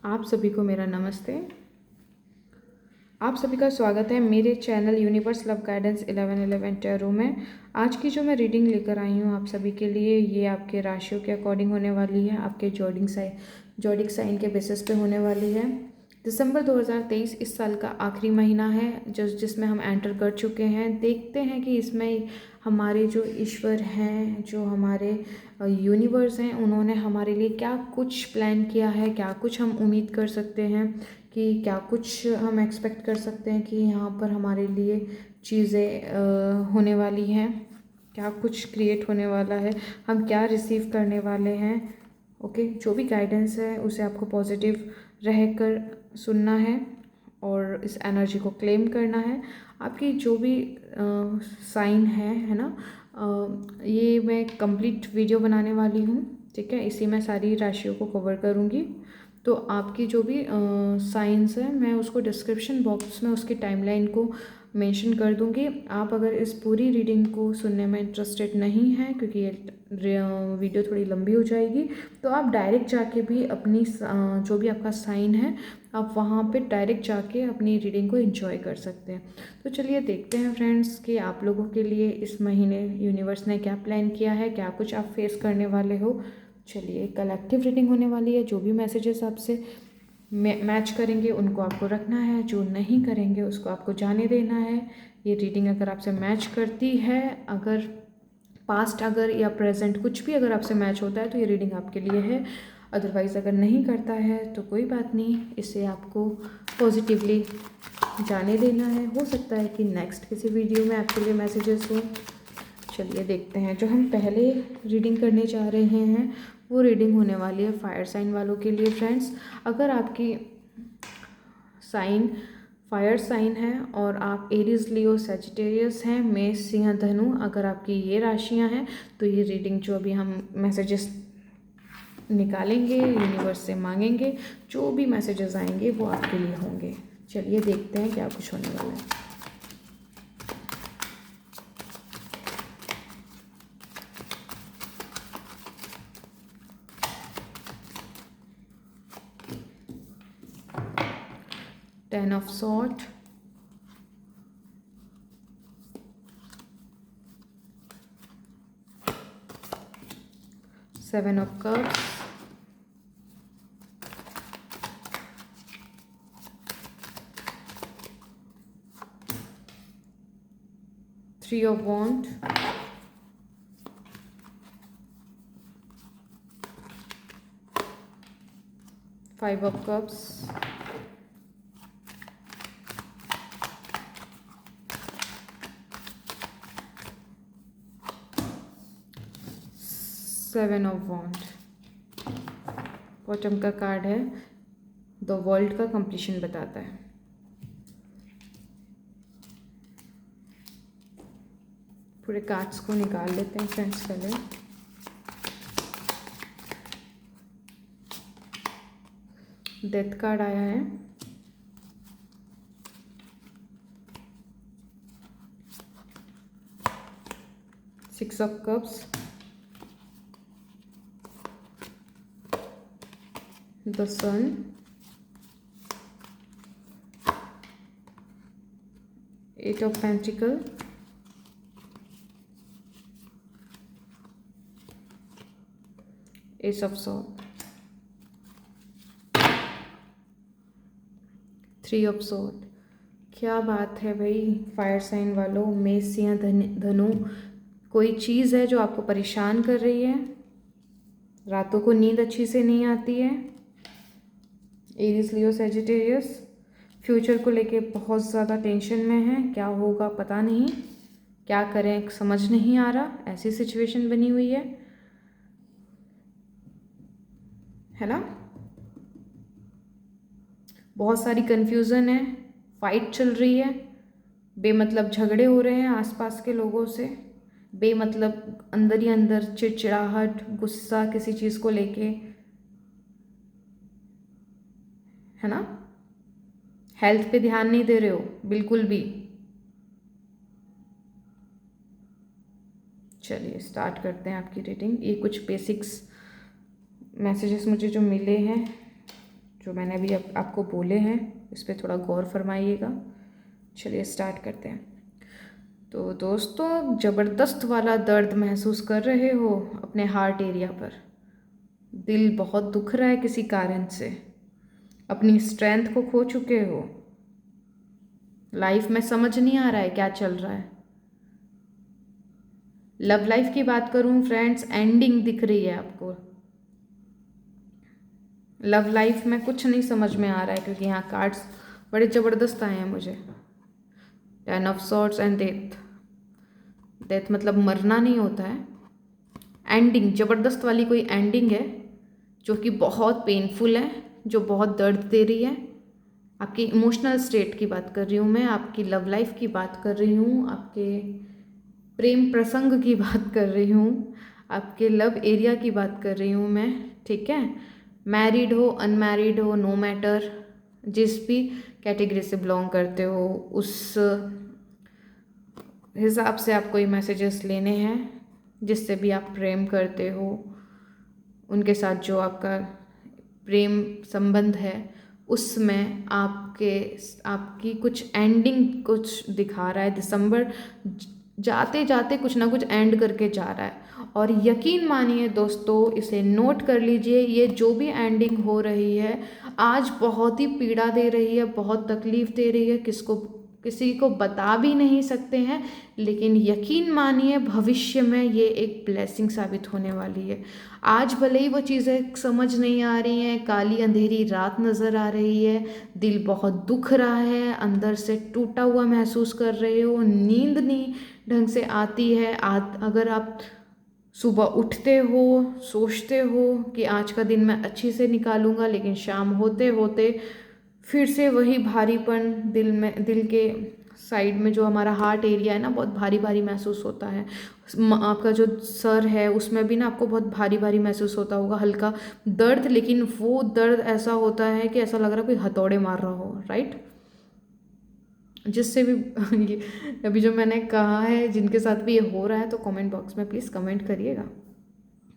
आप सभी को मेरा नमस्ते। आप सभी का स्वागत है मेरे channel universe love guidance 1111 tarot में। आज की जो मैं रीडिंग लेकर आई हूँ आप सभी के लिए, ये आपके राशियों के अकॉर्डिंग होने वाली है, आपके जॉडिक साइन के बेसिस पे होने वाली है। दिसंबर 2023 इस साल का आखिरी महीना है जिसमें हम एंटर कर चुके हैं। देखते हैं कि इसमें हमारे जो ईश्वर हैं, जो हमारे यूनिवर्स हैं, उन्होंने हमारे लिए क्या कुछ प्लान किया है, क्या कुछ हम उम्मीद कर सकते हैं, कि क्या कुछ हम एक्सपेक्ट कर सकते हैं कि यहाँ पर हमारे लिए चीज़ें होने वाली हैं, क्या कुछ क्रिएट होने वाला है, हम क्या रिसीव करने वाले हैं। ओके, जो भी गाइडेंस है उसे आपको पॉजिटिव रहकर सुनना है और इस एनर्जी को क्लेम करना है। आपकी जो भी साइन है ना, ये मैं कंप्लीट वीडियो बनाने वाली हूँ, ठीक है। इसी में सारी राशियों को कवर करूँगी। तो आपकी जो भी साइंस है मैं उसको डिस्क्रिप्शन बॉक्स में उसकी टाइमलाइन को मेंशन कर दूंगी। आप अगर इस पूरी रीडिंग को सुनने में इंटरेस्टेड नहीं हैं, क्योंकि ये वीडियो थोड़ी लंबी हो जाएगी, तो आप डायरेक्ट जाके भी अपनी जो भी आपका साइन है आप वहाँ पे डायरेक्ट जाके अपनी रीडिंग को एंजॉय कर सकते हैं। तो चलिए देखते हैं फ्रेंड्स कि आप लोगों के लिए इस महीने यूनिवर्स ने क्या प्लान किया है, क्या कुछ आप फेस करने वाले हो। चलिए, कलेक्टिव रीडिंग होने वाली है। जो भी मैसेजेस आपसे मैच करेंगे उनको आपको रखना है, जो नहीं करेंगे उसको आपको जाने देना है। ये रीडिंग अगर आपसे मैच करती है, अगर पास्ट अगर या प्रेजेंट कुछ भी अगर आपसे मैच होता है तो ये रीडिंग आपके लिए है। अदरवाइज़ अगर नहीं करता है तो कोई बात नहीं, इसे आपको पॉजिटिवली जाने देना है। हो सकता है कि नेक्स्ट किसी वीडियो में आपके लिए मैसेजेस हो। चलिए देखते हैं। जो हम पहले रीडिंग करने जा रहे हैं वो रीडिंग होने वाली है फायर साइन वालों के लिए। फ्रेंड्स, अगर आपकी साइन फायर साइन है और आप एरीज, लियो, सजिटेरियस हैं, मेष, सिंह, धनु, अगर आपकी ये राशियां हैं तो ये रीडिंग जो अभी हम मैसेजेस निकालेंगे, यूनिवर्स से मांगेंगे, जो भी मैसेजेस आएंगे वो आपके लिए होंगे। चलिए देखते हैं क्या कुछ होने वाला है। Ten of Swords, Seven of Cups, Three of Wands, Five of Cups, Seven of Wands। Bottom का कार्ड है द वर्ल्ड का कंप्लीशन बताता है। पूरे कार्ड्स को निकाल लेते हैं फ्रेंड्स पहले। डेथ कार्ड आया है, six of cups, the sun, eight of pentacle, ace of sword, three of sword. क्या बात है भाई फायर साइन वालों, मेष, सिंह, धनु, कोई चीज़ है जो आपको परेशान कर रही है, रातों को नींद अच्छी से नहीं आती है। एरीज, लियो, सजिटेरियस, फ्यूचर को लेके बहुत ज़्यादा टेंशन में है, क्या होगा पता नहीं, क्या करें समझ नहीं आ रहा, ऐसी सिचुएशन बनी हुई है ना। बहुत सारी कन्फ्यूज़न है, फाइट चल रही है, बेमतलब झगड़े हो रहे हैं आसपास के लोगों से, बेमतलब अंदर ही अंदर चिड़चिड़ाहट, गुस्सा किसी चीज़ को लेके, है ना। हेल्थ पे ध्यान नहीं दे रहे हो बिल्कुल भी। चलिए स्टार्ट करते हैं आपकी रीडिंग। ये कुछ बेसिक्स मैसेजेस मुझे जो मिले हैं, जो मैंने अभी आपको बोले हैं इस पर थोड़ा गौर फरमाइएगा। चलिए स्टार्ट करते हैं। तो दोस्तों, ज़बरदस्त वाला दर्द महसूस कर रहे हो अपने हार्ट एरिया पर। दिल बहुत दुख रहा है किसी कारण से, अपनी स्ट्रेंथ को खो चुके हो, लाइफ में समझ नहीं आ रहा है क्या चल रहा है। लव लाइफ की बात करूं फ्रेंड्स, एंडिंग दिख रही है आपको। लव लाइफ में कुछ नहीं समझ में आ रहा है, क्योंकि यहाँ कार्ड्स बड़े ज़बरदस्त आए हैं मुझे। 10 of swords and death. Death मतलब मरना नहीं होता है, एंडिंग, ज़बरदस्त वाली कोई एंडिंग है जो कि बहुत पेनफुल है, जो बहुत दर्द दे रही है। आपकी इमोशनल स्टेट की बात कर रही हूँ मैं, आपकी लव लाइफ की बात कर रही हूँ, आपके प्रेम प्रसंग की बात कर रही हूँ, आपके लव एरिया की बात कर रही हूँ मैं, ठीक है। मैरिड हो, अनमैरिड हो, नो मैटर, जिस भी कैटेगरी से बिलोंग करते हो उस हिसाब से आपको ये मैसेजेस लेने हैं। जिससे भी आप प्रेम करते हो, उनके साथ जो आपका प्रेम संबंध है, उसमें आपकी कुछ एंडिंग कुछ दिखा रहा है। दिसंबर जाते जाते कुछ ना कुछ एंड करके जा रहा है। और यकीन मानिए दोस्तों, इसे नोट कर लीजिए, ये जो भी एंडिंग हो रही है आज बहुत ही पीड़ा दे रही है, बहुत तकलीफ़ दे रही है, किसी को बता भी नहीं सकते हैं। लेकिन यकीन मानिए भविष्य में ये एक ब्लेसिंग साबित होने वाली है। आज भले ही वो चीज़ें समझ नहीं आ रही हैं, काली अंधेरी रात नज़र आ रही है, दिल बहुत दुख रहा है, अंदर से टूटा हुआ महसूस कर रहे हो, नींद नहीं ढंग से आती है। अगर आप सुबह उठते हो, सोचते हो कि आज का दिन मैं अच्छी से निकालूंगा, लेकिन शाम होते होते फिर से वही भारीपन दिल के साइड में, जो हमारा हार्ट एरिया है ना, बहुत भारी भारी महसूस होता है। आपका जो सर है उसमें भी ना आपको बहुत भारी भारी महसूस होता होगा, हल्का दर्द, लेकिन वो दर्द ऐसा होता है कि ऐसा लग रहा है कोई हथौड़े मार रहा हो, राइट। जिससे भी अभी जो मैंने कहा है, जिनके साथ भी ये हो रहा है, तो कमेंट बॉक्स में प्लीज़ कमेंट करिएगा,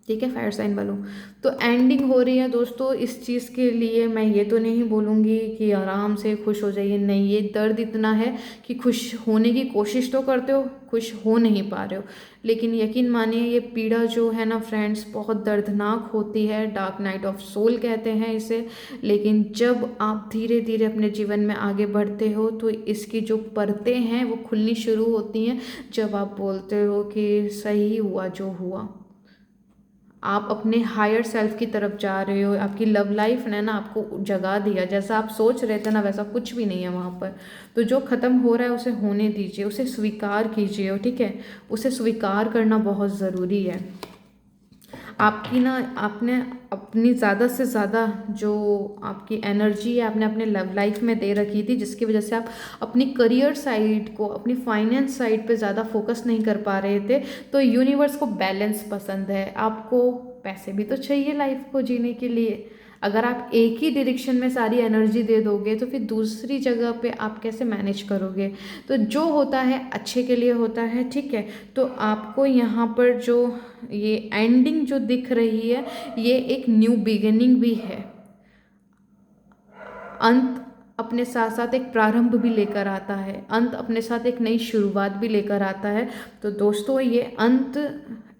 ठीक है, फायर साइन वालों। तो एंडिंग हो रही है दोस्तों। इस चीज़ के लिए मैं ये तो नहीं बोलूँगी कि आराम से खुश हो जाइए, नहीं, ये दर्द इतना है कि खुश होने की कोशिश तो करते हो, खुश हो नहीं पा रहे हो। लेकिन यकीन मानिए ये पीड़ा जो है ना फ्रेंड्स, बहुत दर्दनाक होती है, डार्क नाइट ऑफ सोल कहते हैं इसे। लेकिन जब आप धीरे धीरे अपने जीवन में आगे बढ़ते हो तो इसकी जो परतें हैं वो खुलनी शुरू होती हैं, जब आप बोलते हो कि सही हुआ जो हुआ, आप अपने हायर सेल्फ की तरफ जा रहे हो। आपकी लव लाइफ ने ना आपको जगा दिया, जैसा आप सोच रहे थे ना वैसा कुछ भी नहीं है वहाँ पर। तो जो ख़त्म हो रहा है उसे होने दीजिए, उसे स्वीकार कीजिए, ठीक है। उसे स्वीकार करना बहुत ज़रूरी है। आपने अपनी ज़्यादा से ज़्यादा जो आपकी एनर्जी है आपने अपने लव लाइफ में दे रखी थी, जिसकी वजह से आप अपनी करियर साइड को, अपनी फाइनेंस साइड पे ज़्यादा फोकस नहीं कर पा रहे थे। तो यूनिवर्स को बैलेंस पसंद है, आपको पैसे भी तो चाहिए लाइफ को जीने के लिए। अगर आप एक ही डायरेक्शन में सारी एनर्जी दे दोगे तो फिर दूसरी जगह पे आप कैसे मैनेज करोगे। तो जो होता है अच्छे के लिए होता है, ठीक है। तो आपको यहाँ पर जो ये एंडिंग जो दिख रही है, ये एक न्यू बिगिनिंग भी है। अंत अपने साथ साथ एक प्रारंभ भी लेकर आता है, अंत अपने साथ एक नई शुरुआत भी लेकर आता है। तो दोस्तों, ये अंत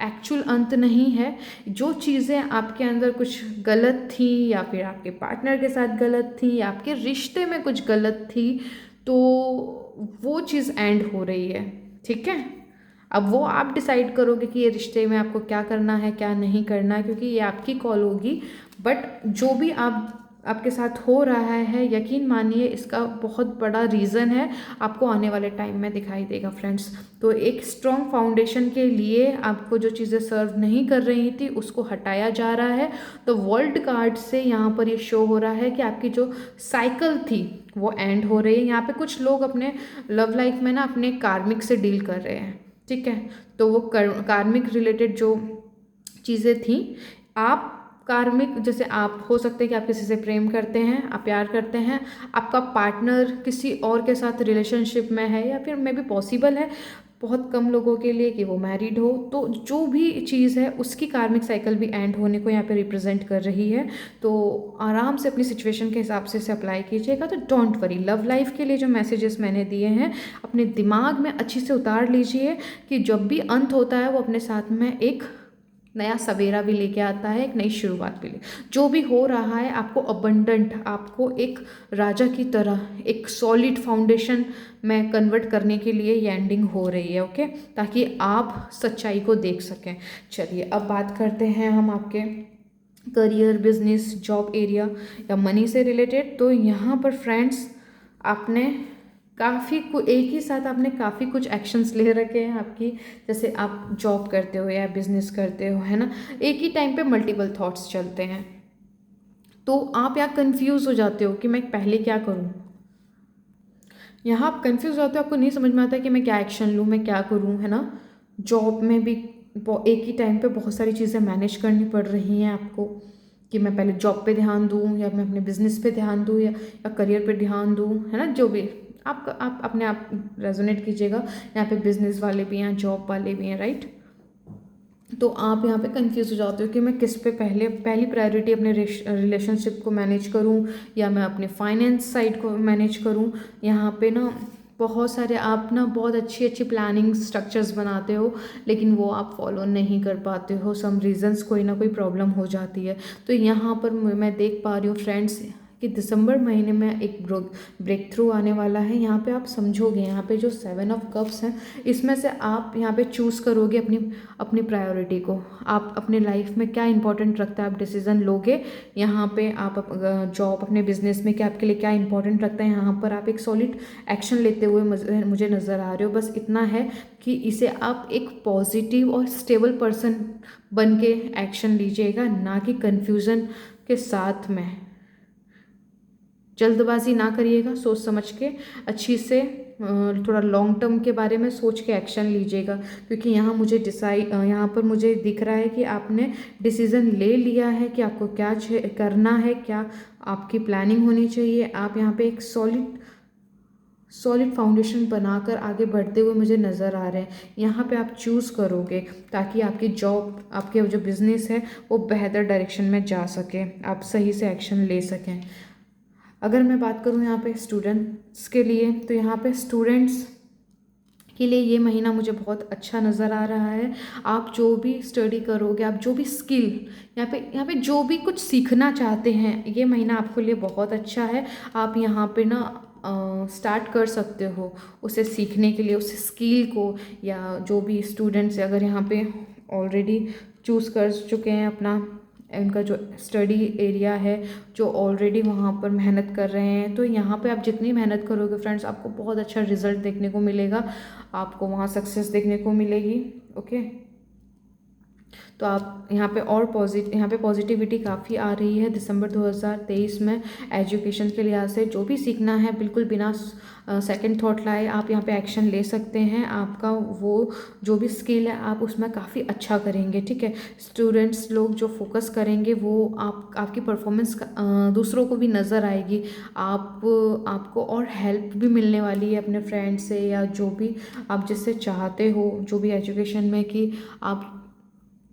एक्चुअल अंत नहीं है। जो चीज़ें आपके अंदर कुछ गलत थी, या फिर आपके पार्टनर के साथ गलत थी, या आपके रिश्ते में कुछ गलत थी, तो वो चीज़ एंड हो रही है, ठीक है। अब वो आप डिसाइड करोगे कि ये रिश्ते में आपको क्या करना है, क्या नहीं करना है, क्योंकि ये आपकी कॉल होगी। बट जो भी आपके साथ हो रहा है, यकीन मानिए इसका बहुत बड़ा रीज़न है, आपको आने वाले टाइम में दिखाई देगा फ्रेंड्स। तो एक स्ट्रॉन्ग फाउंडेशन के लिए आपको जो चीज़ें सर्व नहीं कर रही थी उसको हटाया जा रहा है। तो वर्ल्ड कार्ड से यहाँ पर ये शो हो रहा है कि आपकी जो साइकिल थी वो एंड हो रही है। यहाँ पे कुछ लोग अपने लव लाइफ में ना अपने कार्मिक से डील कर रहे हैं, ठीक है। तो वो कार्मिक रिलेटेड जो चीज़ें थी, आप कार्मिक, जैसे आप हो सकते हैं कि आप किसी से प्रेम करते हैं, आप प्यार करते हैं, आपका पार्टनर किसी और के साथ रिलेशनशिप में है, या फिर मे भी पॉसिबल है बहुत कम लोगों के लिए कि वो मैरिड हो। तो जो भी चीज़ है उसकी कार्मिक साइकिल भी एंड होने को यहाँ पे रिप्रेजेंट कर रही है। तो आराम से अपनी सिचुएशन के हिसाब से इसे अप्लाई कीजिएगा। तो डोंट वरी, लव लाइफ के लिए जो मैसेजेस मैंने दिए हैं अपने दिमाग में अच्छी से उतार लीजिए कि जब भी अंत होता है वो अपने साथ में एक नया सवेरा भी लेके आता है, एक नई शुरुआत भी ले। जो भी हो रहा है आपको अबंडेंट, आपको एक राजा की तरह एक सॉलिड फाउंडेशन में कन्वर्ट करने के लिए ये एंडिंग हो रही है। ओके, ताकि आप सच्चाई को देख सकें। चलिए अब बात करते हैं हम आपके करियर, बिजनेस, जॉब एरिया या मनी से रिलेटेड। तो यहाँ पर फ्रेंड्स आपने एक ही साथ आपने काफ़ी कुछ एक्शंस ले रखे हैं आपकी, जैसे आप जॉब करते हो या बिजनेस करते हो, है ना। एक ही टाइम पे मल्टीपल थॉट्स चलते हैं, तो आप यहाँ कंफ्यूज हो जाते हो कि मैं पहले क्या करूँ। यहाँ आप कंफ्यूज हो जाते हो, आपको नहीं समझ में आता कि मैं क्या एक्शन लूँ, मैं क्या करूँ, है ना। जॉब में भी एक ही टाइम पे बहुत सारी चीज़ें मैनेज करनी पड़ रही हैं आपको, कि मैं पहले जॉब पे ध्यान दूँ या मैं अपने बिजनेस पे ध्यान दूँ या करियर पे ध्यान दूँ, है ना। जो भी आप अपने आप रेजोनेट कीजिएगा। यहाँ पे बिजनेस वाले भी हैं, जॉब वाले भी हैं, राइट। तो आप यहाँ पे कंफ्यूज हो जाते हो कि मैं किस पे पहली प्रायोरिटी अपने रिलेशनशिप को मैनेज करूँ या मैं अपने फाइनेंस साइड को मैनेज करूँ। यहाँ पे ना बहुत सारे आप ना बहुत अच्छी अच्छी प्लानिंग स्ट्रक्चर्स बनाते हो, लेकिन वो आप फॉलो नहीं कर पाते हो। सम रीज़न्स कोई ना कोई प्रॉब्लम हो जाती है। तो यहाँ पर मैं देख पा रही हूँ फ्रेंड्स कि दिसंबर महीने में एक ब्रेक थ्रू आने वाला है। यहाँ पे आप समझोगे, यहाँ पे जो 7 ऑफ कप्स हैं इसमें से आप यहाँ पे चूज़ करोगे अपनी अपनी प्रायोरिटी को। आप अपने लाइफ में क्या इंपॉर्टेंट रखता है आप डिसीज़न लोगे। यहाँ पे आप जॉब, अपने बिजनेस में क्या आपके लिए क्या इंपॉर्टेंट रखता है, यहाँ पर आप एक सॉलिड एक्शन लेते हुए मुझे नज़र आ रहे हो। बस इतना है कि इसे आप एक पॉजिटिव और स्टेबल पर्सन बन के एक्शन लीजिएगा, ना कि कन्फ्यूज़न के साथ में। जल्दबाजी ना करिएगा, सोच समझ के अच्छी से थोड़ा लॉन्ग टर्म के बारे में सोच के एक्शन लीजिएगा। क्योंकि यहाँ पर मुझे दिख रहा है कि आपने डिसीज़न ले लिया है कि आपको क्या करना है, क्या आपकी प्लानिंग होनी चाहिए। आप यहाँ पे एक सॉलिड फाउंडेशन बनाकर आगे बढ़ते हुए मुझे नज़र आ रहे हैं। यहाँ पे आप चूज़ करोगे ताकि आपकी जॉब, आपके जो बिज़नेस है वो बेहतर डायरेक्शन में जा सके, आप सही से एक्शन ले सकें। अगर मैं बात करूँ यहाँ पे स्टूडेंट्स के लिए, तो यहाँ पे स्टूडेंट्स के लिए ये महीना मुझे बहुत अच्छा नज़र आ रहा है। आप जो भी स्टडी करोगे, आप जो भी स्किल यहाँ पे जो भी कुछ सीखना चाहते हैं, ये महीना आपके लिए बहुत अच्छा है। आप यहाँ पे ना स्टार्ट कर सकते हो उसे सीखने के लिए, उस स्किल को। या जो भी स्टूडेंट्स अगर यहाँ पे ऑलरेडी चूज़ कर चुके हैं अपना, उनका जो स्टडी एरिया है, जो ऑलरेडी वहाँ पर मेहनत कर रहे हैं, तो यहाँ पे आप जितनी मेहनत करोगे फ्रेंड्स, आपको बहुत अच्छा रिजल्ट देखने को मिलेगा, आपको वहाँ सक्सेस देखने को मिलेगी। ओके, तो आप यहाँ पे पॉजिटिविटी काफ़ी आ रही है दिसंबर 2023 में। एजुकेशन के लिहाज से जो भी सीखना है, बिल्कुल बिना सेकंड थॉट लाए आप यहाँ पे एक्शन ले सकते हैं। आपका वो जो भी स्किल है आप उसमें काफ़ी अच्छा करेंगे, ठीक है। स्टूडेंट्स लोग जो फोकस करेंगे वो आपकी परफॉर्मेंस दूसरों को भी नज़र आएगी। आपको और हेल्प भी मिलने वाली है अपने फ्रेंड से, या जो भी आप जिससे चाहते हो, जो भी एजुकेशन में कि आप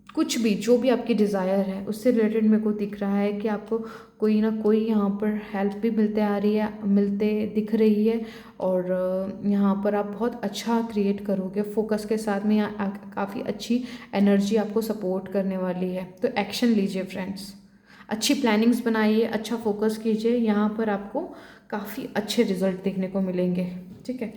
कुछ भी, जो भी आपकी डिज़ायर है उससे रिलेटेड मेरे को दिख रहा है कि आपको कोई ना कोई यहाँ पर हेल्प भी मिलते दिख रही है। और यहाँ पर आप बहुत अच्छा क्रिएट करोगे फोकस के साथ में। यहाँ काफ़ी अच्छी एनर्जी आपको सपोर्ट करने वाली है। तो एक्शन लीजिए फ्रेंड्स, अच्छी प्लानिंग्स बनाइए, अच्छा फोकस कीजिए। यहाँ पर आपको काफ़ी अच्छे रिजल्ट देखने को मिलेंगे, ठीक है।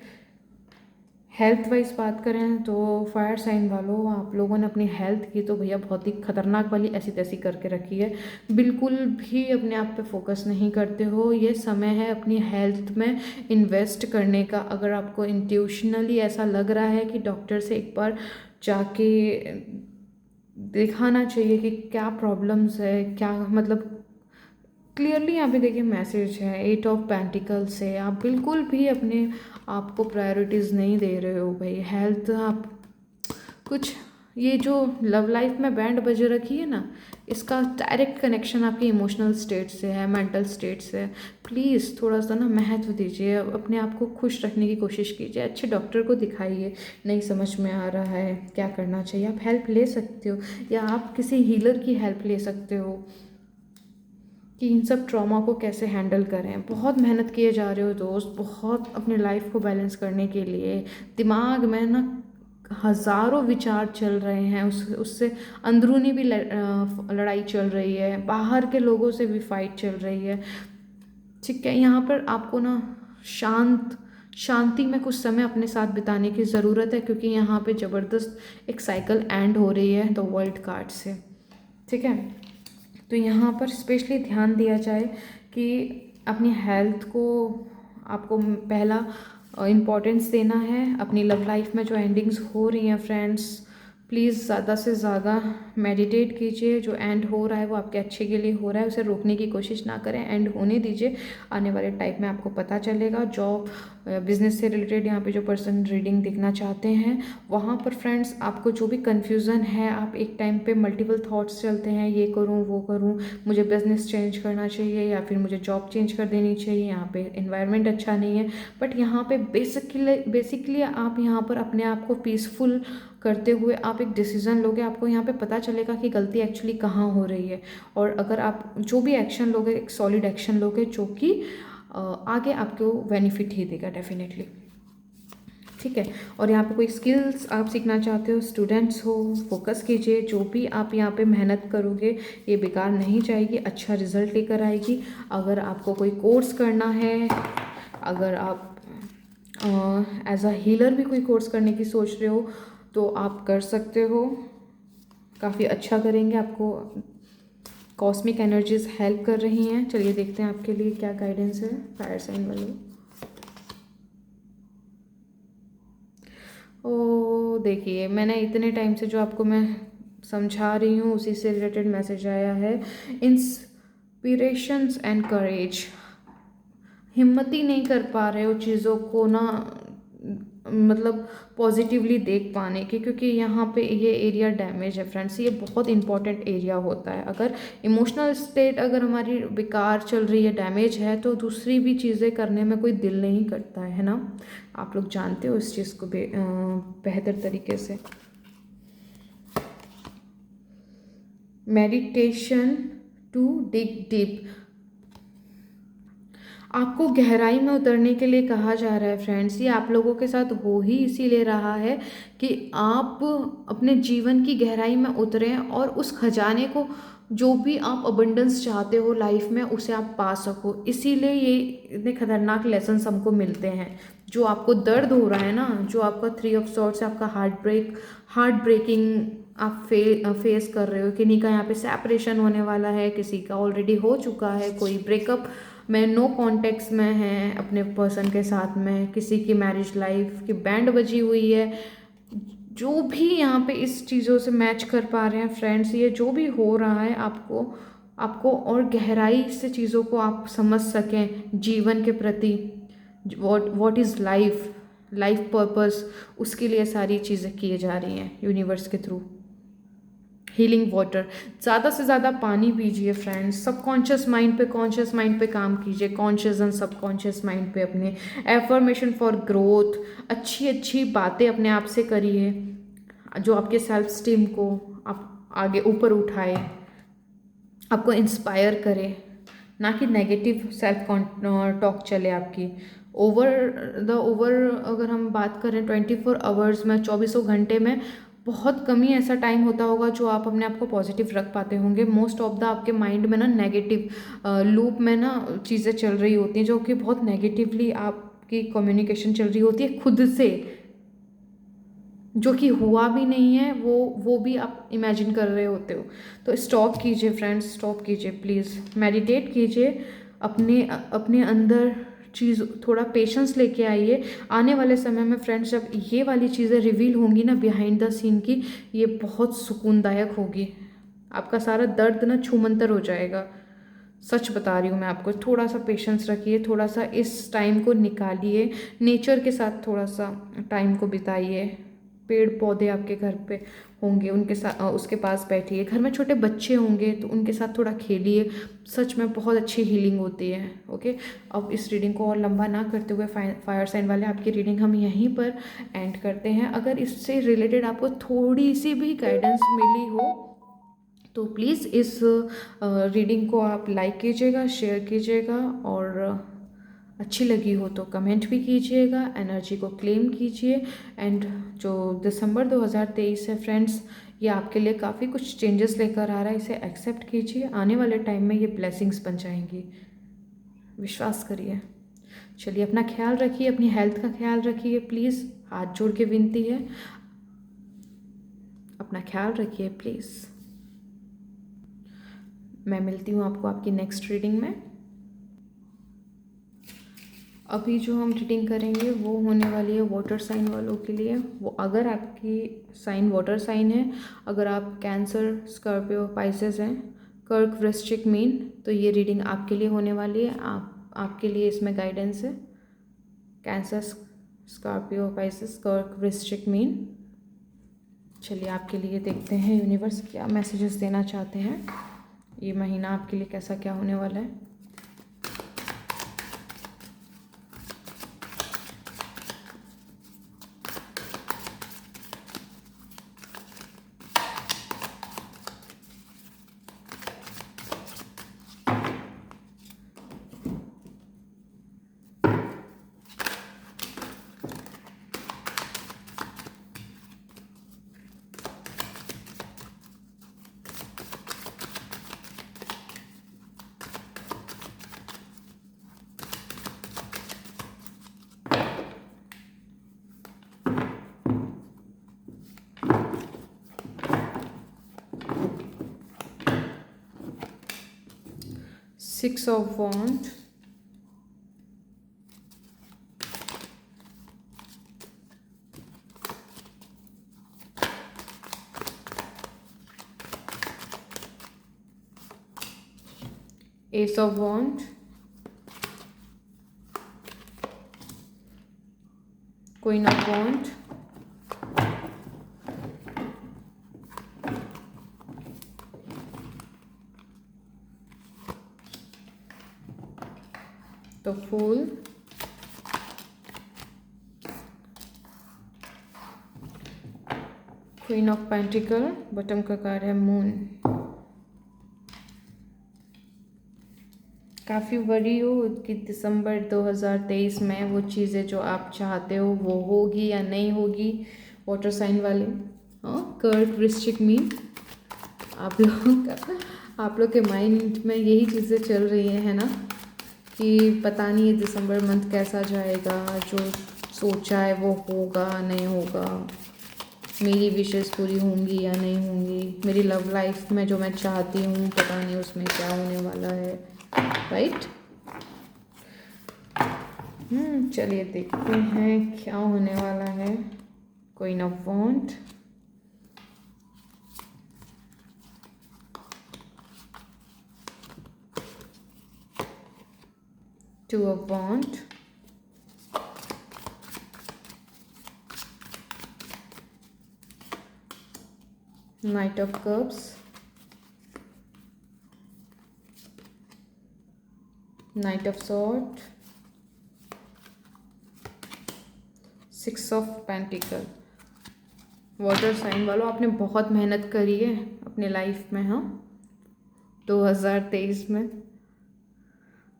हेल्थ वाइज बात करें तो फायर साइन वालों, आप लोगों ने अपनी हेल्थ की तो भैया बहुत ही खतरनाक वाली ऐसी तैसी करके रखी है। बिल्कुल भी अपने आप पे फोकस नहीं करते हो। ये समय है अपनी हेल्थ में इन्वेस्ट करने का। अगर आपको इंट्यूशनली ऐसा लग रहा है कि डॉक्टर से एक बार जाके दिखाना चाहिए कि क्या प्रॉब्लम्स है, क्या मतलब क्लियरली यहाँ पे देखिए मैसेज है 8 ऑफ पेंटिकल्स से। आप बिल्कुल भी अपने आपको प्रायोरिटीज़ नहीं दे रहे हो भाई। हेल्थ आप कुछ, ये जो लव लाइफ में बैंड बजे रखी है ना, इसका डायरेक्ट कनेक्शन आपके इमोशनल स्टेट से है, मेंटल स्टेट से है। प्लीज़ थोड़ा सा ना महत्व दीजिए, अपने आप को खुश रखने की कोशिश कीजिए, अच्छे डॉक्टर को दिखाइए। नहीं समझ में आ रहा है क्या करना चाहिए, आप हेल्प ले सकते हो, या आप किसी हीलर की हेल्प ले सकते हो कि इन सब ट्रॉमा को कैसे हैंडल करें। बहुत मेहनत किए जा रहे हो दोस्त, बहुत अपने लाइफ को बैलेंस करने के लिए दिमाग में ना हज़ारों विचार चल रहे हैं, उससे अंदरूनी भी लड़ाई चल रही है, बाहर के लोगों से भी फाइट चल रही है। ठीक है, यहाँ पर आपको ना शांति में कुछ समय अपने साथ बिताने की ज़रूरत है, क्योंकि यहाँ पे ज़बरदस्त एक साइकिल एंड हो रही है द वर्ल्ड कार्ड से। ठीक है, तो यहाँ पर स्पेशली ध्यान दिया जाए कि अपनी हेल्थ को आपको पहला इम्पोर्टेंस देना है। अपनी लव लाइफ में जो एंडिंग्स हो रही हैं फ्रेंड्स, प्लीज़ ज़्यादा से ज़्यादा मेडिटेट कीजिए। जो एंड हो रहा है वो आपके अच्छे के लिए हो रहा है, उसे रोकने की कोशिश ना करें, एंड होने दीजिए। आने वाले टाइम में आपको पता चलेगा। जॉब बिजनेस से रिलेटेड यहाँ पे जो पर्सन रीडिंग देखना चाहते हैं, वहाँ पर फ्रेंड्स आपको जो भी कन्फ्यूज़न है, आप एक टाइम पे मल्टीपल थॉट्स चलते हैं, ये करूँ वो करूँ, मुझे बिजनेस चेंज करना चाहिए या फिर मुझे जॉब चेंज कर देनी चाहिए, यहाँ पे इन्वायरमेंट अच्छा नहीं है। बट यहाँ पे बेसिकली आप यहाँ पर अपने आप को पीसफुल करते हुए आप एक डिसीज़न लोगे, आपको यहाँ पे पता चलेगा कि गलती एक्चुअली कहाँ हो रही है। और अगर आप जो भी एक्शन लोगे, एक सॉलिड एक्शन लोगे जो कि आगे आपको बेनिफिट ही देगा डेफिनेटली। ठीक है, और यहाँ पे कोई स्किल्स आप सीखना चाहते हो, स्टूडेंट्स हो, फोकस कीजिए। जो भी आप यहाँ पे मेहनत करोगे ये बेकार नहीं जाएगी, अच्छा रिजल्ट लेकर आएगी। अगर आपको कोई कोर्स करना है, अगर आप एज अ हीलर भी कोई कोर्स करने की सोच रहे हो तो आप कर सकते हो, काफ़ी अच्छा करेंगे, आपको कॉस्मिक एनर्जीज हेल्प कर रही हैं। चलिए देखते हैं आपके लिए क्या गाइडेंस है फायर साइन वालों। ओ देखिए, मैंने इतने टाइम से जो आपको मैं समझा रही हूँ उसी से रिलेटेड मैसेज आया है। इंस्पिरेशंस एंड करेज, हिम्मत ही नहीं कर पा रहे हो चीज़ों को ना, मतलब पॉजिटिवली देख पाने की, क्योंकि यहाँ पे ये एरिया डैमेज है फ्रेंड्स। ये बहुत इंपॉर्टेंट एरिया होता है। अगर इमोशनल स्टेट अगर हमारी बेकार चल रही है, डैमेज है, तो दूसरी भी चीज़ें करने में कोई दिल नहीं करता है ना। आप लोग जानते हो इस चीज़ को बेहतर तरीके से। मेडिटेशन टू डिग डीप, आपको गहराई में उतरने के लिए कहा जा रहा है फ्रेंड्स। ये आप लोगों के साथ हो ही इसीलिए रहा है कि आप अपने जीवन की गहराई में उतरें और उस खजाने को, जो भी आप अबंडेंस चाहते हो लाइफ में, उसे आप पा सको। इसीलिए ये इतने खतरनाक लेसन्स हमको मिलते हैं। जो आपको दर्द हो रहा है ना, जो आपका 3 ऑफ सॉर्ड्स, आपका हार्ट ब्रेकिंग आप फेस कर रहे हो, किन्हीं का यहाँ पे सेपरेशन होने वाला है, किसी का ऑलरेडी हो चुका है, कोई ब्रेकअप में नो कॉन्टेक्ट्स में है अपने पर्सन के साथ में, किसी की मैरिज लाइफ की बैंड बजी हुई है। जो भी यहाँ पे इस चीज़ों से मैच कर पा रहे हैं फ्रेंड्स, ये जो भी हो रहा है, आपको और गहराई से चीज़ों को आप समझ सकें जीवन के प्रति, व्हाट इज़ लाइफ पर्पस, उसके लिए सारी चीज़ें की जा रही हैं यूनिवर्स के थ्रू। हीलिंग वाटर, ज़्यादा से ज़्यादा पानी पीजिए फ्रेंड्स। सबकॉन्शियस माइंड पे, कॉन्शियस माइंड पे काम कीजिए, कॉन्शियस एंड सबकॉन्शियस माइंड पे अपने एफर्मेशन फॉर ग्रोथ, अच्छी अच्छी बातें अपने आप से करिए जो आपके सेल्फ स्टीम को आप आगे ऊपर उठाए, आपको इंस्पायर करे, ना कि नेगेटिव सेल्फ टॉक चले आपकी। ओवर अगर हम बात करें 24 आवर्स में, 24 घंटे में बहुत कम ही ऐसा टाइम होता होगा जो आप अपने आप को पॉजिटिव रख पाते होंगे। मोस्ट ऑफ द आपके माइंड में ना नेगेटिव लूप में ना चीज़ें चल रही होती हैं, जो कि बहुत नेगेटिवली आपकी कम्युनिकेशन चल रही होती है खुद से, जो कि हुआ भी नहीं है, वो भी आप इमेजिन कर रहे होते हो। तो स्टॉप कीजिए फ्रेंड्स, स्टॉप कीजिए प्लीज़, मेडिटेट कीजिए, अपने अंदर चीज़, थोड़ा पेशेंस लेके आइए। आने वाले समय में फ्रेंड्स जब ये वाली चीज़ें रिवील होंगी ना बिहाइंड द सीन की, ये बहुत सुकूनदायक होगी। आपका सारा दर्द ना छूमंतर हो जाएगा। सच बता रही हूँ मैं आपको। थोड़ा सा पेशेंस रखिए, थोड़ा सा इस टाइम को निकालिए, नेचर के साथ थोड़ा सा टाइम को बिताइए। पेड़ पौधे आपके घर पे होंगे उनके साथ उसके पास बैठिए। घर में छोटे बच्चे होंगे तो उनके साथ थोड़ा खेलिए, सच में बहुत अच्छी हीलिंग होती है। ओके, अब इस रीडिंग को और लंबा ना करते हुए फायर साइन वाले आपकी रीडिंग हम यहीं पर एंड करते हैं। अगर इससे रिलेटेड आपको थोड़ी सी भी गाइडेंस मिली हो तो प्लीज़ इस रीडिंग को आप लाइक कीजिएगा, शेयर कीजिएगा, और अच्छी लगी हो तो कमेंट भी कीजिएगा, एनर्जी को क्लेम कीजिए। एंड जो दिसंबर 2023 है फ्रेंड्स, ये आपके लिए काफ़ी कुछ चेंजेस लेकर आ रहा है, इसे एक्सेप्ट कीजिए। आने वाले टाइम में ये ब्लेसिंग्स बन जाएंगी, विश्वास करिए। चलिए, अपना ख्याल रखिए, अपनी हेल्थ का ख्याल रखिए, प्लीज़ हाथ जोड़ के विनती है, अपना ख्याल रखिए प्लीज़। मैं मिलती हूँ आपको आपकी नेक्स्ट रीडिंग में। अभी जो हम रीडिंग करेंगे वो होने वाली है वाटर साइन वालों के लिए। वो अगर आपकी साइन वाटर साइन है, अगर आप कैंसर, स्कॉर्पियो, पाइसेस हैं, कर्क, वृश्चिक, मीन, तो ये रीडिंग आपके लिए होने वाली है। आपके लिए इसमें गाइडेंस है। कैंसर, स्कॉर्पियो, पाइसेस, कर्क, वृश्चिक, मीन। चलिए, आपके लिए देखते हैं यूनिवर्स क्या मैसेजेस देना चाहते हैं। ये महीना आपके लिए कैसा क्या होने वाला है। Six of Wands, Ace of Wands, Queen of Wands, the Fool, Queen of Pentacle, bottom का कार्ड है मून। काफ़ी वरी हो कि दिसंबर 2023 में वो चीज़ें जो आप चाहते हो वो होगी या नहीं होगी। वाटर साइन वाले, हाँ, कर्क, वृश्चिक, मीन, आप लोग के माइंड में यही चीज़ें चल रही हैं, है ना, कि पता नहीं ये दिसंबर मंथ कैसा जाएगा, जो सोचा है वो होगा नहीं होगा, मेरी विशेस पूरी होंगी या नहीं होंगी, मेरी लव लाइफ में जो मैं चाहती हूँ पता नहीं उसमें क्या होने वाला है, राइट। चलिए देखते हैं क्या होने वाला है। Queen of wand, two of wand, knight of cups, knight of sword, six of pentacle. Water sign वालों, आपने बहुत मेहनत करी है अपने लाइफ में, हाँ, 2023 में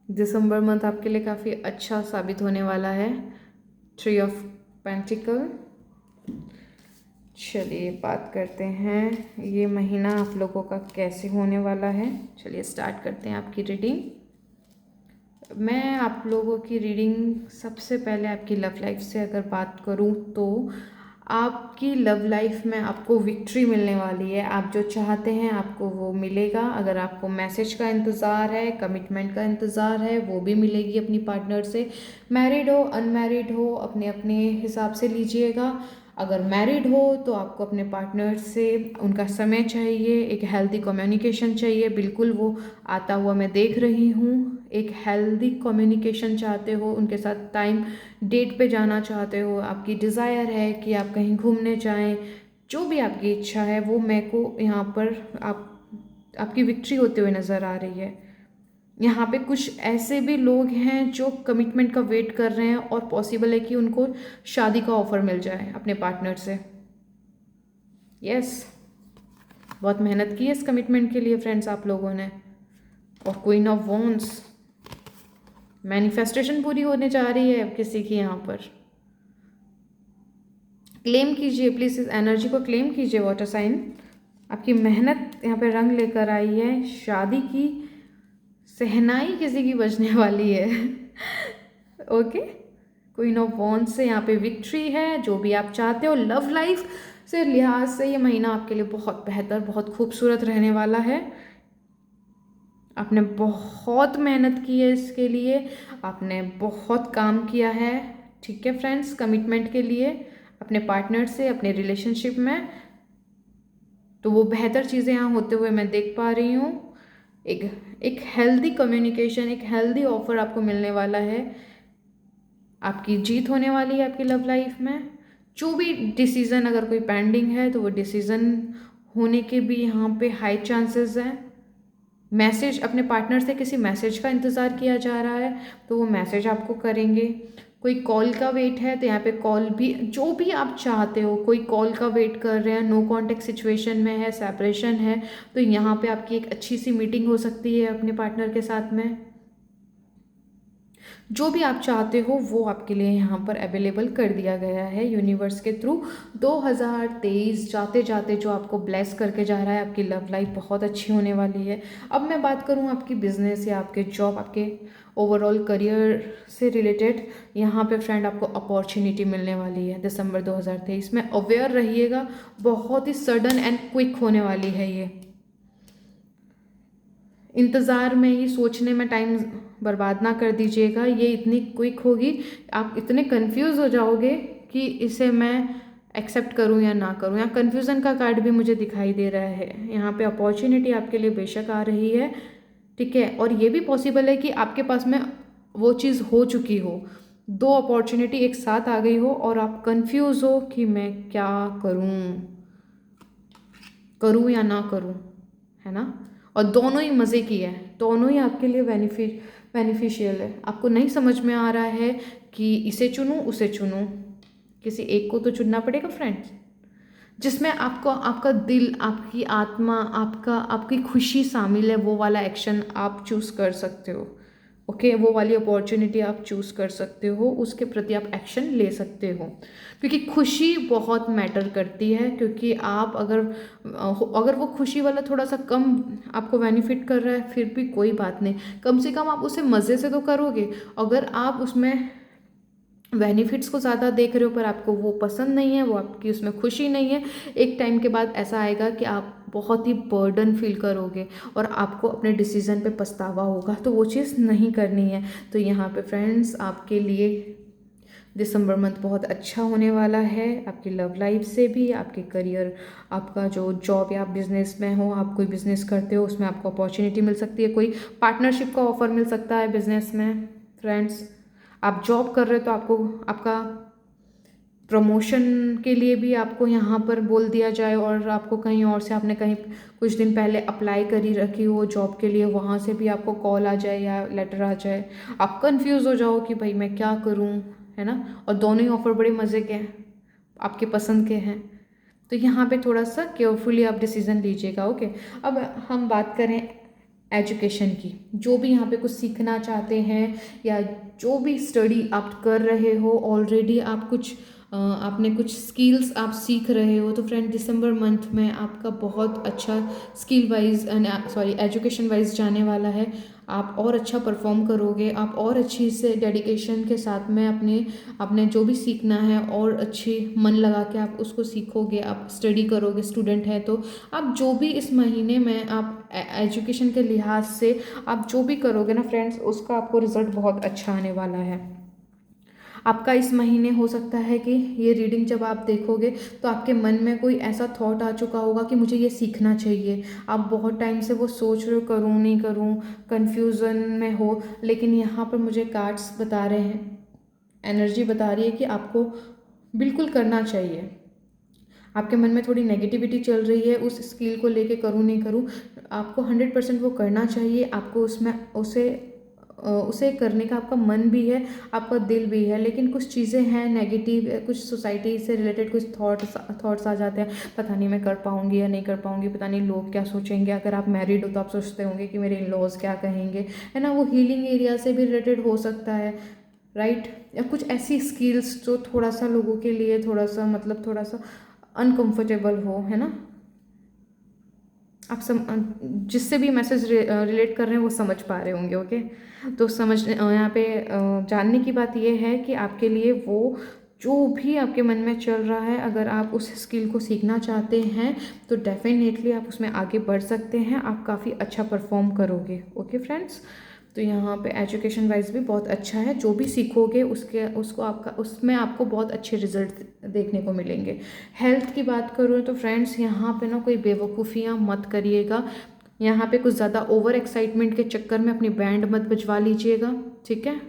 दिसंबर मंथ आपके लिए काफ़ी अच्छा साबित होने वाला है। Three of pentacle. चलिए बात करते हैं ये महीना आप लोगों का कैसे होने वाला है। चलिए स्टार्ट करते हैं आपकी रीडिंग। मैं आप लोगों की रीडिंग सबसे पहले आपकी लव लाइफ से अगर बात करूं तो आपकी लव लाइफ में आपको विक्ट्री मिलने वाली है। आप जो चाहते हैं आपको वो मिलेगा। अगर आपको मैसेज का इंतज़ार है, कमिटमेंट का इंतज़ार है, वो भी मिलेगी अपनी पार्टनर से। मैरिड हो, अनमैरिड हो, अपने अपने हिसाब से लीजिएगा। अगर मैरिड हो तो आपको अपने पार्टनर से उनका समय चाहिए, एक हेल्दी कम्युनिकेशन चाहिए। बिल्कुल वो आता हुआ मैं देख रही हूँ। एक हेल्दी कम्युनिकेशन चाहते हो, उनके साथ टाइम डेट पे जाना चाहते हो, आपकी डिज़ायर है कि आप कहीं घूमने जाएं, जो भी आपकी इच्छा है वो मेरे को यहाँ पर आपकी विक्ट्री होते हुए नज़र आ रही है। यहाँ पे कुछ ऐसे भी लोग हैं जो कमिटमेंट का वेट कर रहे हैं और पॉसिबल है कि उनको शादी का ऑफर मिल जाए अपने पार्टनर से। यस, बहुत मेहनत की है इस कमिटमेंट के लिए फ्रेंड्स आप लोगों ने। और क्वीन ऑफ वॉन्ड्स, मैनिफेस्टेशन पूरी होने जा रही है किसी की यहाँ पर। क्लेम कीजिए प्लीज़, इस एनर्जी को क्लेम कीजिए वाटर साइन। आपकी मेहनत यहाँ पे रंग लेकर आई है। शादी की सहनाई किसी की बजने वाली है। ओके, क्वीन ऑफ वॉन्ड्स से यहाँ पे विक्ट्री है। जो भी आप चाहते हो लव लाइफ से लिहाज से ये महीना आपके लिए बहुत बेहतर, बहुत खूबसूरत रहने वाला है। आपने बहुत मेहनत की है इसके लिए, आपने बहुत काम किया है, ठीक है फ्रेंड्स, कमिटमेंट के लिए अपने पार्टनर से, अपने रिलेशनशिप में। तो वो बेहतर चीज़ें यहाँ होते हुए मैं देख पा रही हूँ। एक हेल्दी कम्युनिकेशन, एक हेल्दी ऑफर आपको मिलने वाला है। आपकी जीत होने वाली है आपकी लव लाइफ में। जो भी डिसीज़न अगर कोई पेंडिंग है तो वो डिसीज़न होने के भी यहाँ पे हाई चांसेस हैं। मैसेज, अपने पार्टनर से किसी मैसेज का इंतज़ार किया जा रहा है तो वो मैसेज आपको करेंगे। कोई कॉल का वेट है तो यहाँ पे कॉल भी, जो भी आप चाहते हो, कोई कॉल का वेट कर रहे हैं, नो कांटेक्ट सिचुएशन में है, सेपरेशन है, तो यहाँ पे आपकी एक अच्छी सी मीटिंग हो सकती है अपने पार्टनर के साथ में। जो भी आप चाहते हो वो आपके लिए यहाँ पर अवेलेबल कर दिया गया है यूनिवर्स के थ्रू। 2023 जाते जाते जो आपको ब्लेस करके जा रहा है, आपकी लव लाइफ बहुत अच्छी होने वाली है। अब मैं बात करूँ आपकी बिजनेस या आपके जॉब, आपके ओवरऑल करियर से रिलेटेड, यहाँ पे फ्रेंड आपको अपॉर्चुनिटी मिलने वाली है दिसंबर 2023 में। अवेयर रहिएगा, बहुत ही सडन एंड क्विक होने वाली है ये। इंतज़ार में ही, सोचने में टाइम बर्बाद ना कर दीजिएगा, ये इतनी क्विक होगी, आप इतने कंफ्यूज हो जाओगे कि इसे मैं एक्सेप्ट करूं या ना करूं। यहाँ कन्फ्यूज़न का कार्ड भी मुझे दिखाई दे रहा है। यहाँ पे अपॉर्चुनिटी आपके लिए बेशक आ रही है, ठीक है, और ये भी पॉसिबल है कि आपके पास में वो चीज़ हो चुकी हो, दो अपॉर्चुनिटी एक साथ आ गई हो और आप कंफ्यूज हो कि मैं क्या करूं या ना करूं, है ना। और दोनों ही मज़े की है, दोनों ही आपके लिए बेनिफिशियल है। आपको नहीं समझ में आ रहा है कि इसे चुनूं उसे चुनूं, किसी एक को तो चुनना पड़ेगा फ्रेंड्स, जिसमें आपको आपका दिल, आपकी आत्मा, आपकी खुशी शामिल है। वो वाला एक्शन आप चूज़ कर सकते हो। ओके, वो वाली अपॉर्चुनिटी आप चूज़ कर सकते हो, उसके प्रति आप एक्शन ले सकते हो, क्योंकि खुशी बहुत मैटर करती है। क्योंकि आप अगर वो खुशी वाला थोड़ा सा कम आपको बेनिफिट कर रहा है, फिर भी कोई बात नहीं, कम से कम आप उसे मज़े से तो करोगे। अगर आप उसमें बेनिफिट्स को ज़्यादा देख रहे हो पर आपको वो पसंद नहीं है, वो आपकी उसमें खुशी नहीं है, एक टाइम के बाद ऐसा आएगा कि आप बहुत ही बर्डन फील करोगे और आपको अपने डिसीज़न पे पछतावा होगा। तो वो चीज़ नहीं करनी है। तो यहाँ पे फ्रेंड्स आपके लिए दिसंबर मंथ बहुत अच्छा होने वाला है, आपकी लव लाइफ से भी, आपके करियर, आपका जो जॉब या आप बिजनेस में हो, आप कोई बिजनेस करते हो उसमें आपको अपॉर्चुनिटी मिल सकती है, कोई पार्टनरशिप का ऑफर मिल सकता है बिजनेस में फ्रेंड्स। आप जॉब कर रहे हो तो आपको आपका प्रमोशन के लिए भी आपको यहाँ पर बोल दिया जाए और आपको कहीं और से, आपने कहीं कुछ दिन पहले अप्लाई करी रखी हो जॉब के लिए, वहाँ से भी आपको कॉल आ जाए या लेटर आ जाए। आप कंफ्यूज हो जाओ कि भाई मैं क्या करूँ, है ना। और दोनों ही ऑफ़र बड़े मज़े के हैं, आपके पसंद के हैं। तो यहाँ पे थोड़ा सा केयरफुली आप डिसीज़न लीजिएगा। ओके, अब हम बात करें एजुकेशन की। जो भी यहाँ पे कुछ सीखना चाहते हैं या जो भी स्टडी आप कर रहे हो, ऑलरेडी आप आपने कुछ स्किल्स आप सीख रहे हो, तो फ्रेंड दिसंबर मंथ में आपका बहुत अच्छा स्किल वाइज एजुकेशन वाइज जाने वाला है। आप और अच्छा परफॉर्म करोगे, आप और अच्छी से डेडिकेशन के साथ में अपने जो भी सीखना है और अच्छी मन लगा के आप उसको सीखोगे, आप स्टडी करोगे। स्टूडेंट है तो आप जो भी इस महीने में आप एजुकेशन के लिहाज से आप जो भी करोगे ना फ्रेंड्स, उसका आपको रिजल्ट बहुत अच्छा आने वाला है। आपका इस महीने हो सकता है कि ये रीडिंग जब आप देखोगे तो आपके मन में कोई ऐसा थॉट आ चुका होगा कि मुझे ये सीखना चाहिए। आप बहुत टाइम से वो सोच रहे हो, करूँ नहीं करूँ, कन्फ्यूज़न में हो, लेकिन यहाँ पर मुझे कार्ड्स बता रहे हैं, एनर्जी बता रही है कि आपको बिल्कुल करना चाहिए। आपके मन में थोड़ी नेगेटिविटी चल रही है उस स्किल को लेके, करूँ नहीं करूँ, आपको 100% वो करना चाहिए। आपको उसमें उसे करने का आपका मन भी है, आपका दिल भी है, लेकिन कुछ चीज़ें हैं नेगेटिव, कुछ सोसाइटी से रिलेटेड कुछ थॉट्स आ जाते हैं, पता नहीं मैं कर पाऊँगी या नहीं कर पाऊँगी, पता नहीं लोग क्या सोचेंगे। अगर आप मैरिड हो तो आप सोचते होंगे कि मेरे इन लॉज क्या कहेंगे, है ना। वो हीलिंग एरिया से भी रिलेटेड हो सकता है, राइट। या कुछ ऐसी स्किल्स जो थोड़ा सा लोगों के लिए थोड़ा सा अनकंफर्टेबल हो, है ना। आप जिससे भी मैसेज रिलेट कर रहे हैं वो समझ पा रहे होंगे, ओके। तो यहाँ पे जानने की बात ये है कि आपके लिए वो जो भी आपके मन में चल रहा है, अगर आप उस स्किल को सीखना चाहते हैं तो डेफिनेटली आप उसमें आगे बढ़ सकते हैं, आप काफ़ी अच्छा परफॉर्म करोगे, ओके फ्रेंड्स। तो यहाँ पे एजुकेशन वाइज भी बहुत अच्छा है, जो भी सीखोगे उसमें आपको बहुत अच्छे रिजल्ट देखने को मिलेंगे। हेल्थ की बात करूँ तो फ्रेंड्स यहाँ पे ना कोई बेवकूफ़ियाँ मत करिएगा, यहाँ पे कुछ ज़्यादा ओवर एक्साइटमेंट के चक्कर में अपनी बैंड मत बजवा लीजिएगा, ठीक है।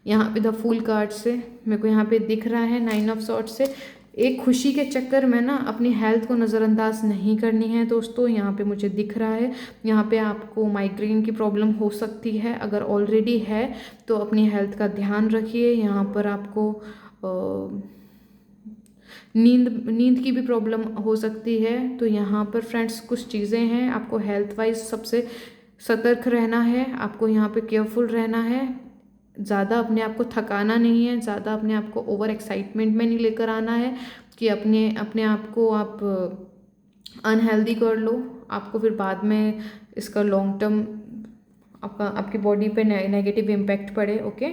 यहाँ पे द फूल कार्ड से मेरे को यहाँ पे दिख रहा है 9 ऑफ सॉर्ड्स से, एक खुशी के चक्कर में ना अपनी हेल्थ को नज़रअंदाज नहीं करनी है दोस्तों। यहाँ पे मुझे दिख रहा है, यहाँ पे आपको माइग्रेन की प्रॉब्लम हो सकती है, अगर ऑलरेडी है तो अपनी हेल्थ का ध्यान रखिए। यहाँ पर आपको नींद की भी प्रॉब्लम हो सकती है। तो यहाँ पर फ्रेंड्स कुछ चीज़ें हैं, आपको हेल्थ वाइज सबसे सतर्क रहना है, आपको यहाँ पे केयरफुल रहना है, ज़्यादा अपने आप को थकाना नहीं है, ज़्यादा अपने आप को ओवर एक्साइटमेंट में नहीं लेकर आना है कि अपने आप को आप अनहेल्दी कर लो, आपको फिर बाद में इसका लॉन्ग टर्म आपकी बॉडी पे नेगेटिव इम्पैक्ट पड़े, ओके।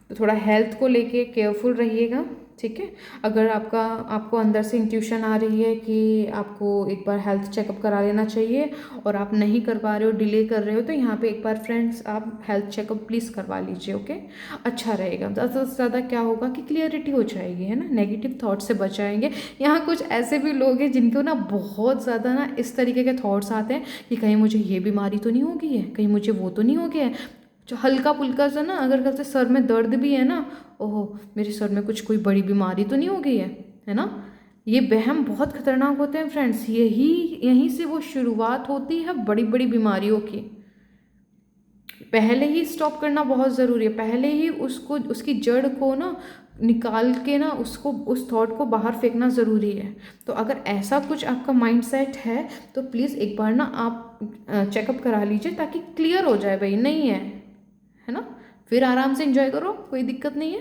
तो थोड़ा हेल्थ को लेके केयरफुल रहिएगा, ठीक है। अगर आपको अंदर से इंट्यूशन आ रही है कि आपको एक बार हेल्थ चेकअप करा लेना चाहिए और आप नहीं कर पा रहे हो, डिले कर रहे हो, तो यहाँ पे एक बार फ्रेंड्स आप हेल्थ चेकअप प्लीज़ करवा लीजिए, ओके। अच्छा रहेगा, ज़्यादा से ज़्यादा क्या होगा कि क्लियरिटी हो जाएगी, है ना, नेगेटिव थाट से बच जाएंगे। यहाँ कुछ ऐसे भी लोग हैं जिनको ना बहुत ज़्यादा ना इस तरीके के थाट्स आते हैं कि कहीं मुझे ये बीमारी तो नहीं हो गई है, कहीं मुझे वो तो नहीं हो गया है, जो हल्का फुल्का सा ना, अगर कल से सर में दर्द भी है ना, ओहो मेरे सर में कुछ कोई बड़ी बीमारी तो नहीं हो गई है ना। ये वहम बहुत खतरनाक होते हैं फ्रेंड्स, यहीं से वो शुरुआत होती है बड़ी बड़ी बीमारियों की। पहले ही स्टॉप करना बहुत ज़रूरी है, पहले ही उसकी जड़ को ना निकाल के ना उस थॉट को बाहर फेंकना ज़रूरी है। तो अगर ऐसा कुछ आपका माइंडसेट है तो प्लीज़ एक बार ना आप चेकअप करा लीजिए ताकि क्लियर हो जाए, भाई नहीं है ना, फिर आराम से एंजॉय करो, कोई दिक्कत नहीं है,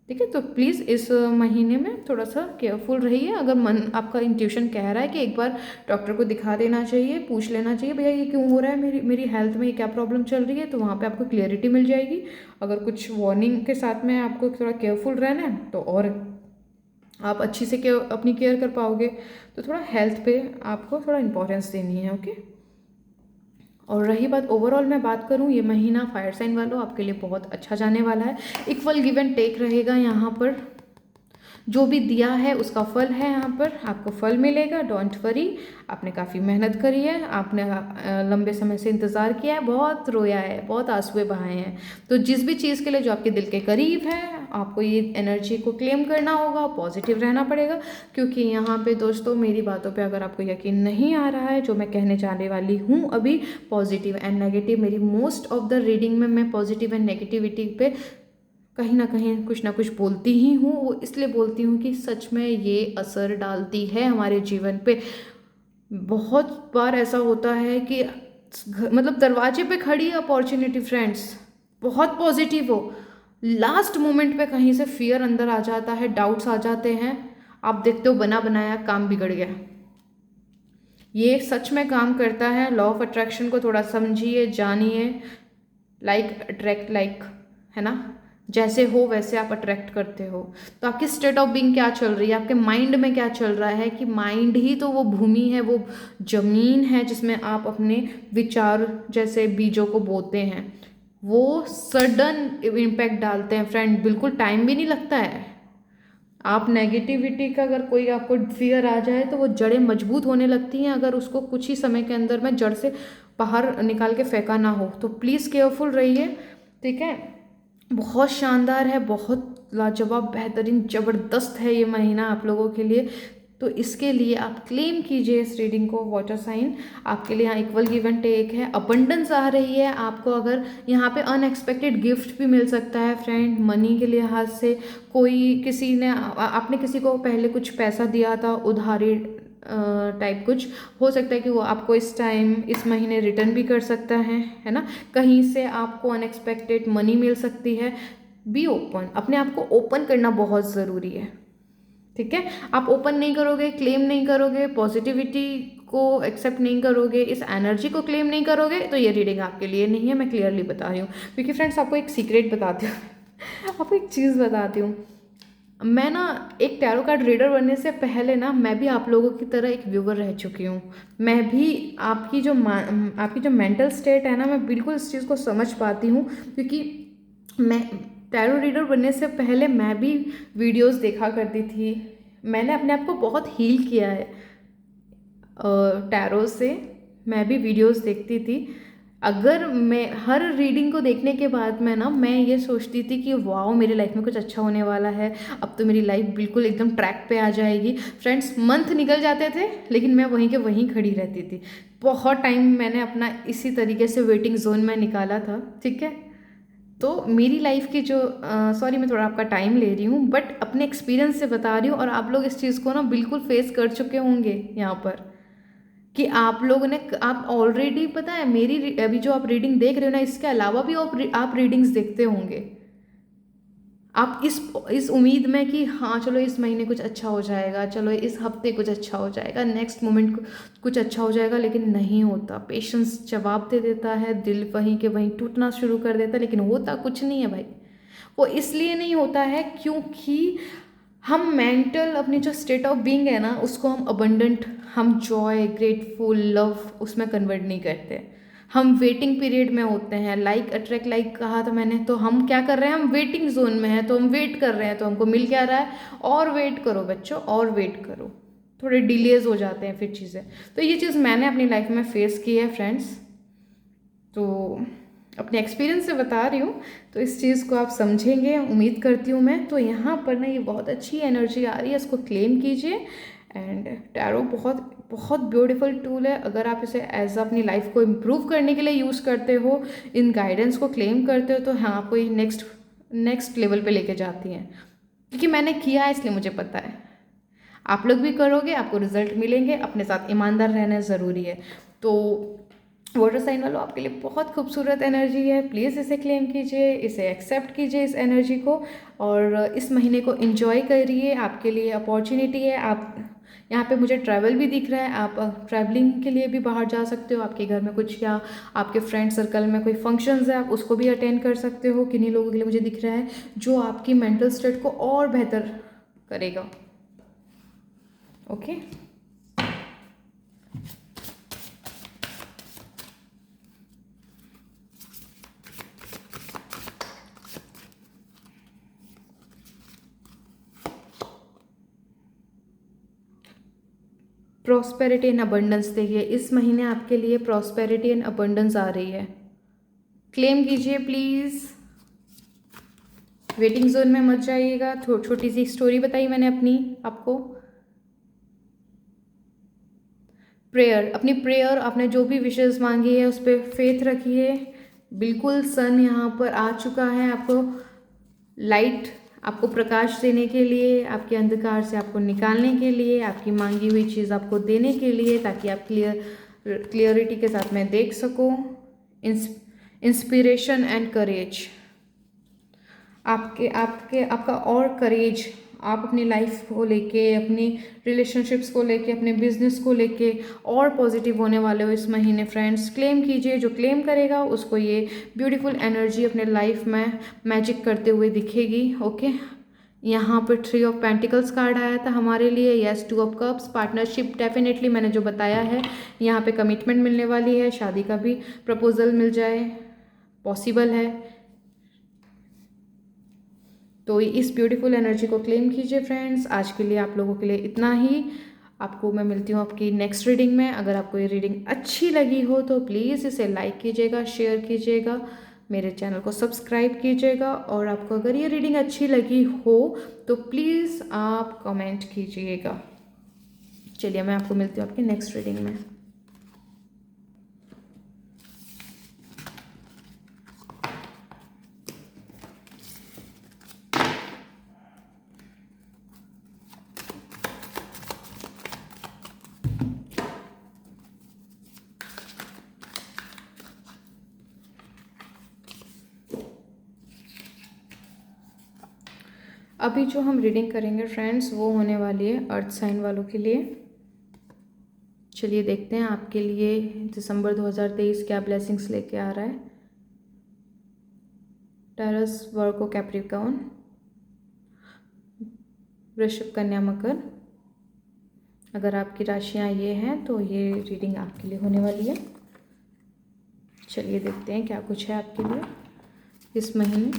ठीक है। तो प्लीज़ इस महीने में थोड़ा सा केयरफुल रहिए। अगर मन आपका इंट्यूशन कह रहा है कि एक बार डॉक्टर को दिखा देना चाहिए, पूछ लेना चाहिए भैया ये क्यों हो रहा है, मेरी हेल्थ में ये क्या प्रॉब्लम चल रही है, तो वहाँ पे आपको क्लियरिटी मिल जाएगी। अगर कुछ वार्निंग के साथ में आपको थोड़ा केयरफुल रहना है तो और आप अच्छी से अपनी केयर कर पाओगे। तो थोड़ा हेल्थ पे आपको थोड़ा इंपॉर्टेंस देनी है, ओके। और रही बात ओवरऑल मैं बात करूँ, ये महीना फायर साइन वालों आपके लिए बहुत अच्छा जाने वाला है। इक्वल गिव एंड टेक रहेगा, यहाँ पर जो भी दिया है उसका फल है, यहाँ पर आपको फल मिलेगा, डोंट वरी। आपने काफ़ी मेहनत करी है, आपने लंबे समय से इंतज़ार किया है, बहुत रोया है, बहुत आंसुएं बहाए हैं। तो जिस भी चीज़ के लिए जो आपके दिल के करीब है, आपको ये एनर्जी को क्लेम करना होगा, पॉजिटिव रहना पड़ेगा। क्योंकि यहाँ पे दोस्तों मेरी बातों पे अगर आपको यकीन नहीं आ रहा है, जो मैं कहने जाने वाली हूँ अभी, पॉजिटिव एंड नेगेटिव, मेरी मोस्ट ऑफ द रीडिंग में मैं पॉजिटिव एंड नेगेटिविटी पे कहीं ना कुछ बोलती ही हूँ। वो इसलिए बोलती हूँ कि सच में ये असर डालती है हमारे जीवन पे। बहुत बार ऐसा होता है कि मतलब दरवाजे पे खड़ी अपॉर्चुनिटी फ्रेंड्स, बहुत पॉजिटिव हो, लास्ट मोमेंट पे कहीं से फियर अंदर आ जाता है, डाउट्स आ जाते हैं, आप देखते हो बना बनाया काम बिगड़ गया। ये सच में काम करता है। लॉ ऑफ अट्रैक्शन को थोड़ा समझिए, जानिए। लाइक अट्रैक्ट लाइक, है ना, जैसे हो वैसे आप अट्रैक्ट करते हो। तो आपकी स्टेट ऑफ बीइंग क्या चल रही है, आपके माइंड में क्या चल रहा है, कि माइंड ही तो वो भूमि है, वो जमीन है जिसमें आप अपने विचार जैसे बीजों को बोते हैं। वो सडन इम्पैक्ट डालते हैं फ्रेंड, बिल्कुल टाइम भी नहीं लगता है। आप नेगेटिविटी का अगर कोई आपको फियर आ जाए तो वो जड़ें मजबूत होने लगती हैं, अगर उसको कुछ ही समय के अंदर में जड़ से बाहर निकाल के फेंका ना हो। तो प्लीज़ केयरफुल रहिए, ठीक है। बहुत शानदार है, बहुत लाजवाब, बेहतरीन, ज़बरदस्त है ये महीना आप लोगों के लिए। तो इसके लिए आप क्लेम कीजिए इस रीडिंग को। वाटर साइन आपके लिए यहाँ इक्वल गिव एंड टेक है, अबंडेंस आ रही है आपको। अगर यहाँ पे अनएक्सपेक्टेड गिफ्ट भी मिल सकता है फ्रेंड, मनी के लिहाज से। कोई किसी ने आपने किसी को पहले कुछ पैसा दिया था उधारी टाइप कुछ, हो सकता है कि वो आपको इस टाइम इस महीने रिटर्न भी कर सकता है ना। कहीं से आपको अनएक्सपेक्टेड मनी मिल सकती है। बी ओपन, अपने आप को ओपन करना बहुत ज़रूरी है, ठीक है। आप ओपन नहीं करोगे, क्लेम नहीं करोगे, पॉजिटिविटी को एक्सेप्ट नहीं करोगे, इस एनर्जी को क्लेम नहीं करोगे, तो ये रीडिंग आपके लिए नहीं है, मैं क्लियरली बता रही हूँ। क्योंकि फ्रेंड्स आपको एक सीक्रेट बताती हूँ आपको एक चीज़ बताती हूँ। मैं ना एक टैरो कार्ड रीडर बनने से पहले ना मैं भी आप लोगों की तरह एक व्यूवर रह चुकी हूँ। मैं भी आपकी जो मेंटल स्टेट है ना, मैं बिल्कुल इस चीज़ को समझ पाती हूँ। क्योंकि मैं टैरो रीडर बनने से पहले मैं भी वीडियोस देखा करती थी। मैंने अपने आप को बहुत हील किया है टैरो से। मैं भी वीडियोस देखती थी। अगर मैं हर रीडिंग को देखने के बाद मैं ये सोचती थी कि वाओ मेरी लाइफ में कुछ अच्छा होने वाला है, अब तो मेरी लाइफ बिल्कुल एकदम ट्रैक पे आ जाएगी। फ्रेंड्स मंथ निकल जाते थे लेकिन मैं वहीं के वहीं खड़ी रहती थी। बहुत टाइम मैंने अपना इसी तरीके से वेटिंग जोन में निकाला था, ठीक है। तो मेरी लाइफ की जो सॉरी मैं थोड़ा आपका टाइम ले रही हूँ, बट अपने एक्सपीरियंस से बता रही हूँ। और आप लोग इस चीज़ को ना बिल्कुल फेस कर चुके होंगे यहाँ पर, कि आप लोगों ने आप ऑलरेडी पता है मेरी अभी जो आप रीडिंग देख रहे हो ना, इसके अलावा भी आप रीडिंग्स देखते होंगे। आप इस उम्मीद में कि हाँ चलो इस महीने कुछ अच्छा हो जाएगा, चलो इस हफ्ते कुछ अच्छा हो जाएगा, नेक्स्ट मोमेंट कुछ अच्छा हो जाएगा, लेकिन नहीं होता। पेशेंस जवाब दे देता है, दिल वहीं के वहीं टूटना शुरू कर देता है, लेकिन होता कुछ नहीं है भाई। वो इसलिए नहीं होता है क्योंकि हम मेंटल अपनी जो स्टेट ऑफ बीइंग है ना, उसको हम अबंडेंट, हम जॉय, ग्रेटफुल, लव उसमें कन्वर्ट नहीं करते। हम वेटिंग पीरियड में होते हैं। लाइक अट्रैक्ट लाइक कहा था मैंने, तो हम क्या कर रहे हैं, हम वेटिंग जोन में हैं, तो हम वेट कर रहे हैं, तो हमको मिल क्या रहा है, और वेट करो बच्चों, और वेट करो। थोड़े डिलेज हो जाते हैं फिर चीज़ें। तो ये चीज़ मैंने अपनी लाइफ में फेस की है फ्रेंड्स, तो अपने एक्सपीरियंस से बता रही हूँ। तो इस चीज़ को आप समझेंगे उम्मीद करती हूँ मैं। तो यहाँ पर ना ये बहुत अच्छी एनर्जी आ रही है, इसको क्लेम कीजिए। एंड टैरो बहुत बहुत ब्यूटीफुल टूल है। अगर आप इसे एज अपनी लाइफ को इम्प्रूव करने के लिए यूज़ करते हो, इन गाइडेंस को क्लेम करते हो, तो हाँ आपको ये नेक्स्ट लेवल पे लेके जाती हैं। क्योंकि मैंने किया है इसलिए मुझे पता है। आप लोग भी करोगे, आपको रिजल्ट मिलेंगे। अपने साथ ईमानदार रहना ज़रूरी है। तो वाटर साइन वालों, आपके लिए बहुत खूबसूरत एनर्जी है। प्लीज़ इसे क्लेम कीजिए, इसे एक्सेप्ट कीजिए इस एनर्जी को, और इस महीने को एंजॉय करिए। आपके लिए अपॉर्चुनिटी है। आप यहाँ पे मुझे ट्रैवल भी दिख रहा है, आप ट्रैवलिंग के लिए भी बाहर जा सकते हो। आपके घर में कुछ या आपके फ्रेंड सर्कल में कोई फंक्शंस है, आप उसको भी अटेंड कर सकते हो। किन्हीं लोगों के लिए मुझे दिख रहा है जो आपकी मेंटल स्टेट को और बेहतर करेगा। ओके, प्रॉस्पेरिटी एंड अबंडेंस देखिए, इस महीने आपके लिए प्रॉस्पेरिटी एंड अबंडेंस आ रही है। क्लेम कीजिए प्लीज़। वेटिंग जोन में मत जाइएगा। छोटी सी स्टोरी बताई मैंने अपनी आपको। प्रेयर, अपनी प्रेयर, आपने जो भी विशेष मांगी है उस पर फेथ रखिए। बिल्कुल सन यहाँ पर आ चुका है आपको लाइट, आपको प्रकाश देने के लिए, आपके अंधकार से आपको निकालने के लिए, आपकी मांगी हुई चीज़ आपको देने के लिए, ताकि आप क्लियरिटी के साथ में देख सको। इंस्पिरेशन एंड करेज, आपका और करेज, आप अपनी लाइफ को लेके, अपनी रिलेशनशिप्स को लेके, अपने बिजनेस को लेके और पॉजिटिव होने वाले हो इस महीने फ्रेंड्स। क्लेम कीजिए, जो क्लेम करेगा उसको ये ब्यूटीफुल एनर्जी अपने लाइफ में मैजिक करते हुए दिखेगी। ओके, यहाँ पर 3 ऑफ पेंटिकल्स कार्ड आया था हमारे लिए। Yes, 2 of cups, partnership definitely मैंने जो बताया है, यहाँ पे कमिटमेंट मिलने वाली है, शादी का भी प्रपोजल मिल जाए, पॉसिबल है। तो इस ब्यूटीफुल एनर्जी को क्लेम कीजिए फ्रेंड्स। आज के लिए आप लोगों के लिए इतना ही। आपको मैं मिलती हूँ आपकी नेक्स्ट रीडिंग में। अगर आपको ये रीडिंग अच्छी लगी हो तो प्लीज़ इसे लाइक कीजिएगा, शेयर कीजिएगा, मेरे चैनल को सब्सक्राइब कीजिएगा। और आपको अगर ये रीडिंग अच्छी लगी हो तो प्लीज़ आप कमेंट कीजिएगा। चलिए मैं आपको मिलती हूँ आपकी नेक्स्ट रीडिंग में। अभी जो हम रीडिंग करेंगे फ्रेंड्स वो होने वाली है अर्थ साइन वालों के लिए। चलिए देखते हैं आपके लिए दिसंबर 2023 क्या ब्लेसिंग्स लेके आ रहा है। टेरस, वर्गो, कैप्रिकॉर्न, वृषभ, कन्या, मकर। अगर आपकी राशियाँ ये हैं तो ये रीडिंग आपके लिए होने वाली है। चलिए देखते हैं क्या कुछ है आपके लिए इस महीने।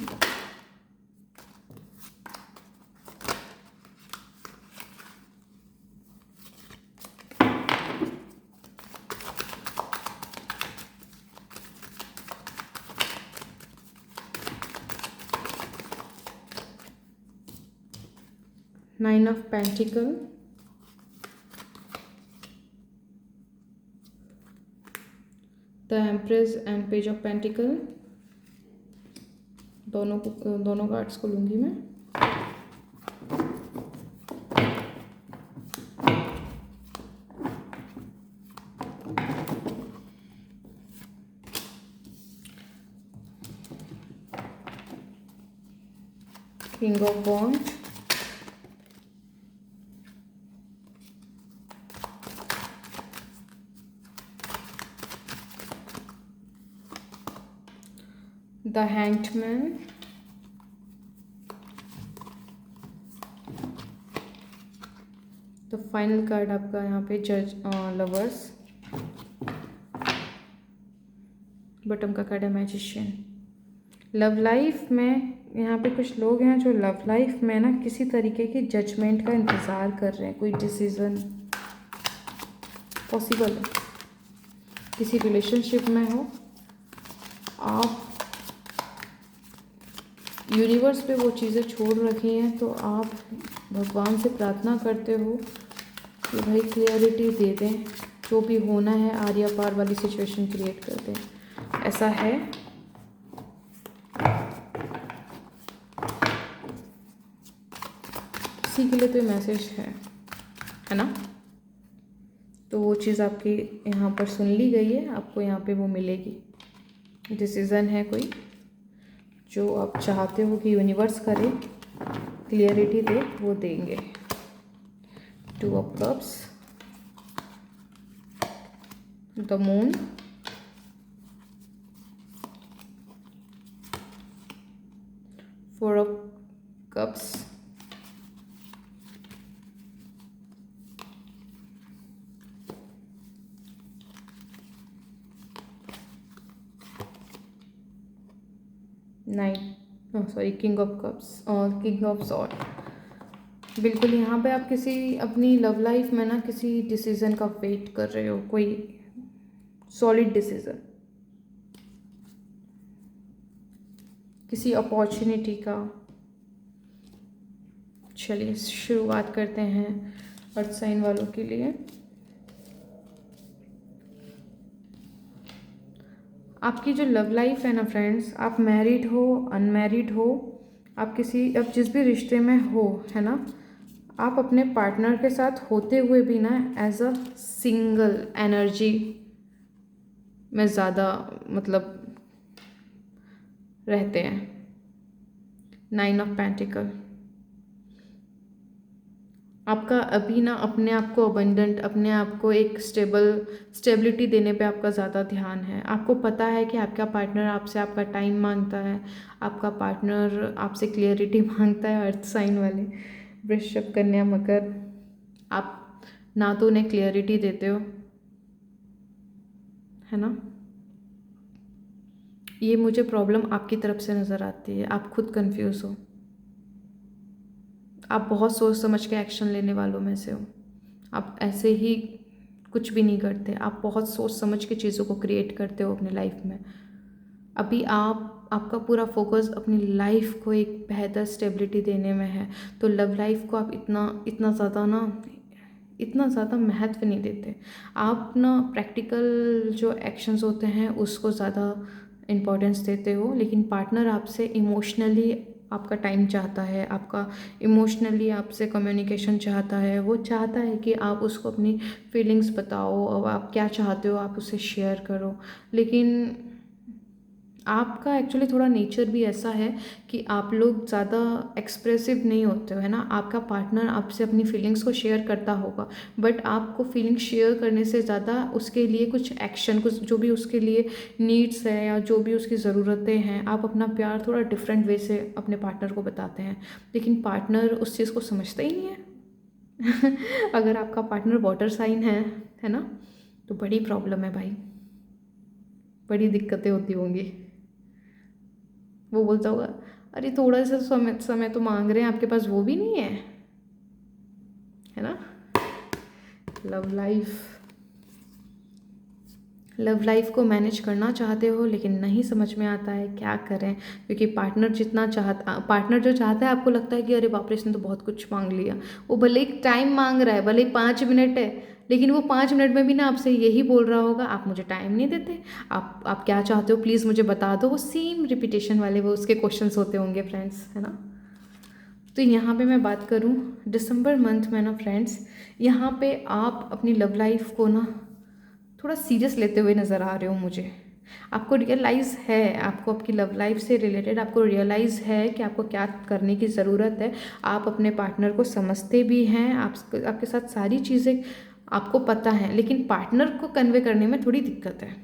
Nine of pentacle, the empress and page of pentacle. दोनों कार्ड्स को लूँगी मैं। King of wands, the hanged man, तो फाइनल कार्ड आपका यहाँ पे जज, लवर्स। बॉटम का कार्ड है मैजिशियन। लव लाइफ में यहाँ पे कुछ लोग हैं जो लव लाइफ में ना किसी तरीके की जजमेंट का इंतज़ार कर रहे हैं। कोई डिसीज़न पॉसिबल है, किसी रिलेशनशिप में हो आप, यूनिवर्स पे वो चीज़ें छोड़ रखी हैं तो आप भगवान से प्रार्थना करते हो कि भाई क्लियरिटी दे दें, जो भी होना है आर्या पार वाली सिचुएशन क्रिएट कर दें। ऐसा है। किसी के लिए तो ये मैसेज है ना। तो वो चीज़ आपकी यहाँ पर सुन ली गई है, आपको यहाँ पे वो मिलेगी। डिसीज़न है कोई जो आप चाहते हो कि यूनिवर्स करे, क्लियरिटी दे, वो देंगे। Two of cups, the moon, four of cups, king of cups और किंग ऑफ सॉर्ड। बिल्कुल यहाँ पे आप किसी अपनी लव लाइफ में ना किसी डिसीज़न का वेट कर रहे हो, कोई सॉलिड डिसीज़न, किसी अपॉर्चुनिटी का। चलिए शुरुआत करते हैं अर्थ साइन वालों के लिए। आपकी जो लव लाइफ है ना फ्रेंड्स, आप मैरिड हो, अनमैरिड हो, आप जिस भी रिश्ते में हो, है ना, आप अपने पार्टनर के साथ होते हुए भी ना एज अ सिंगल एनर्जी में ज़्यादा मतलब रहते हैं। नाइन ऑफ पेंटिकल, आपका अभी ना अपने आप को अबंडेंट, अपने आप को एक स्टेबिलिटी देने पे आपका ज़्यादा ध्यान है। आपको पता है कि आपका पार्टनर आपसे आपका टाइम मांगता है, आपका पार्टनर आपसे क्लियरिटी मांगता है। अर्थ साइन वाले वृषभ, कन्या, मकर, आप ना तो उन्हें क्लियरिटी देते हो, है ना। ये मुझे प्रॉब्लम आपकी तरफ से नज़र आती है, आप खुद कंफ्यूज हो, आप बहुत सोच समझ के एक्शन लेने वालों में से हो। आप ऐसे ही कुछ भी नहीं करते, आप बहुत सोच समझ के चीज़ों को क्रिएट करते हो अपने लाइफ में। अभी आपका पूरा फोकस अपनी लाइफ को एक बेहतर स्टेबिलिटी देने में है, तो लव लाइफ को आप इतना ज़्यादा ना इतना ज़्यादा महत्व नहीं देते। आप ना प्रैक्टिकल जो एक्शंस होते हैं उसको ज़्यादा इम्पोर्टेंस देते हो, लेकिन पार्टनर आपसे इमोशनली आपका टाइम चाहता है, आपका इमोशनली आपसे कम्युनिकेशन चाहता है। वो चाहता है कि आप उसको अपनी फीलिंग्स बताओ और आप क्या चाहते हो आप उससे शेयर करो। लेकिन आपका एक्चुअली थोड़ा नेचर भी ऐसा है कि आप लोग ज़्यादा एक्सप्रेसिव नहीं होते हो, है ना। आपका पार्टनर आपसे अपनी फीलिंग्स को शेयर करता होगा, बट आपको फीलिंग्स शेयर करने से ज़्यादा उसके लिए कुछ एक्शन, कुछ जो भी उसके लिए नीड्स है या जो भी उसकी ज़रूरतें हैं, आप अपना प्यार थोड़ा डिफरेंट वे से अपने पार्टनर को बताते हैं। लेकिन पार्टनर उस चीज़ को समझता ही नहीं है। अगर आपका पार्टनर वाटर साइन है ना, तो बड़ी प्रॉब्लम है भाई, बड़ी दिक्कतें होती होंगी। वो बोलता होगा अरे थोड़ा सा समय समय तो मांग रहे हैं, आपके पास वो भी नहीं है ना। लव लाइफ को मैनेज करना चाहते हो लेकिन नहीं समझ में आता है क्या करें, क्योंकि पार्टनर जो चाहता है, आपको लगता है कि अरे बाप रे इसने तो बहुत कुछ मांग लिया। वो भले ही टाइम मांग रहा है, भले ही 5 मिनट है, लेकिन वो 5 मिनट में भी ना आपसे यही बोल रहा होगा आप मुझे टाइम नहीं देते, आप क्या चाहते हो प्लीज़ मुझे बता दो। वो सेम रिपीटेशन वाले वो उसके क्वेश्चंस होते होंगे फ्रेंड्स, है ना। तो यहाँ पे मैं बात करूँ दिसंबर मंथ में ना फ्रेंड्स, यहाँ पे आप अपनी लव लाइफ को ना थोड़ा सीरियस लेते हुए नज़र आ रहे हो मुझे। आपको रियलाइज़ है, आपको आपकी लव लाइफ से रिलेटेड आपको रियलाइज़ है कि आपको क्या करने की ज़रूरत है। आप अपने पार्टनर को समझते भी हैं, आपके साथ सारी चीज़ें आपको पता है, लेकिन पार्टनर को कन्वे करने में थोड़ी दिक्कत है।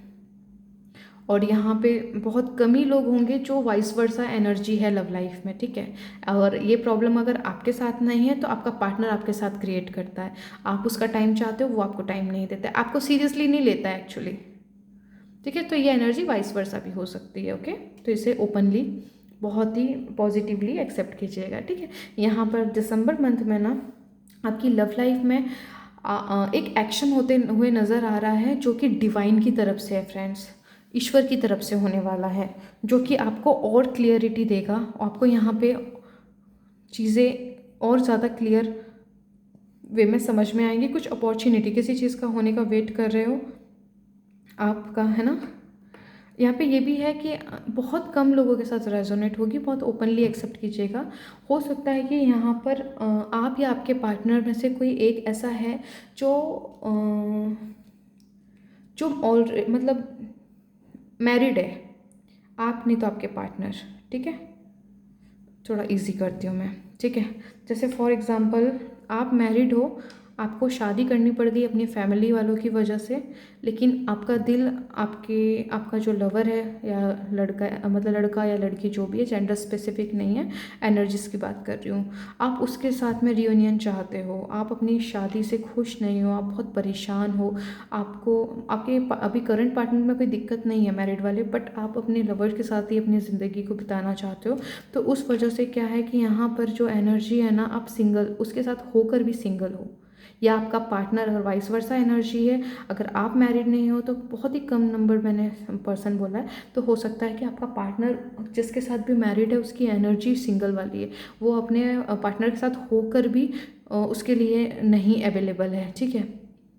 और यहाँ पे बहुत कम ही लोग होंगे जो वाइस वर्सा एनर्जी है लव लाइफ में, ठीक है। और ये प्रॉब्लम अगर आपके साथ नहीं है तो आपका पार्टनर आपके साथ क्रिएट करता है। आप उसका टाइम चाहते हो, वो आपको टाइम नहीं देता है, आपको सीरियसली नहीं लेता है एक्चुअली, ठीक है। तो ये एनर्जी वाइस वर्सा भी हो सकती है, ओके। तो इसे ओपनली बहुत ही पॉजिटिवली एक्सेप्ट कीजिएगा, ठीक है। यहाँ पर दिसंबर मंथ में ना आपकी लव लाइफ में एक एक्शन होते हुए नज़र आ रहा है जो कि डिवाइन की तरफ से है फ्रेंड्स, ईश्वर की तरफ से होने वाला है, जो कि आपको और क्लियरिटी देगा। आपको यहाँ पे चीज़ें और ज़्यादा क्लियर वे में समझ में आएंगी। कुछ अपॉर्चुनिटी किसी चीज़ का होने का वेट कर रहे हो आपका, है ना। यहाँ पे ये भी है कि बहुत कम लोगों के साथ रेजोनेट होगी, बहुत ओपनली एक्सेप्ट कीजिएगा। हो सकता है कि यहाँ पर आप या आपके पार्टनर में से कोई एक ऐसा है जो जो ऑलरेडी मतलब मैरिड है, आप नहीं तो आपके पार्टनर, ठीक है। थोड़ा इजी करती हूँ मैं, ठीक है। जैसे फॉर एग्ज़ाम्पल आप मैरिड हो, आपको शादी करनी पड़ गई अपनी फैमिली वालों की वजह से, लेकिन आपका दिल आपका जो लवर है या लड़का, मतलब लड़का या लड़की जो भी है, जेंडर स्पेसिफिक नहीं है, एनर्जीज की बात कर रही हूँ, आप उसके साथ में रियूनियन चाहते हो, आप अपनी शादी से खुश नहीं हो, आप बहुत परेशान हो, आपको आपके अभी करंट पार्टनर में कोई दिक्कत नहीं है मैरिड वाले, बट आप अपने लवर के साथ ही अपनी ज़िंदगी को बिताना चाहते हो। तो उस वजह से क्या है कि यहाँ पर जो एनर्जी है ना, आप सिंगल, उसके साथ होकर भी सिंगल हो, या आपका पार्टनर अगर वाइस वर्सा एनर्जी है, अगर आप मैरिड नहीं हो तो बहुत ही कम नंबर मैंने पर्सन बोला है, तो हो सकता है कि आपका पार्टनर जिसके साथ भी मैरिड है उसकी एनर्जी सिंगल वाली है, वो अपने पार्टनर के साथ होकर भी उसके लिए नहीं अवेलेबल है, ठीक है।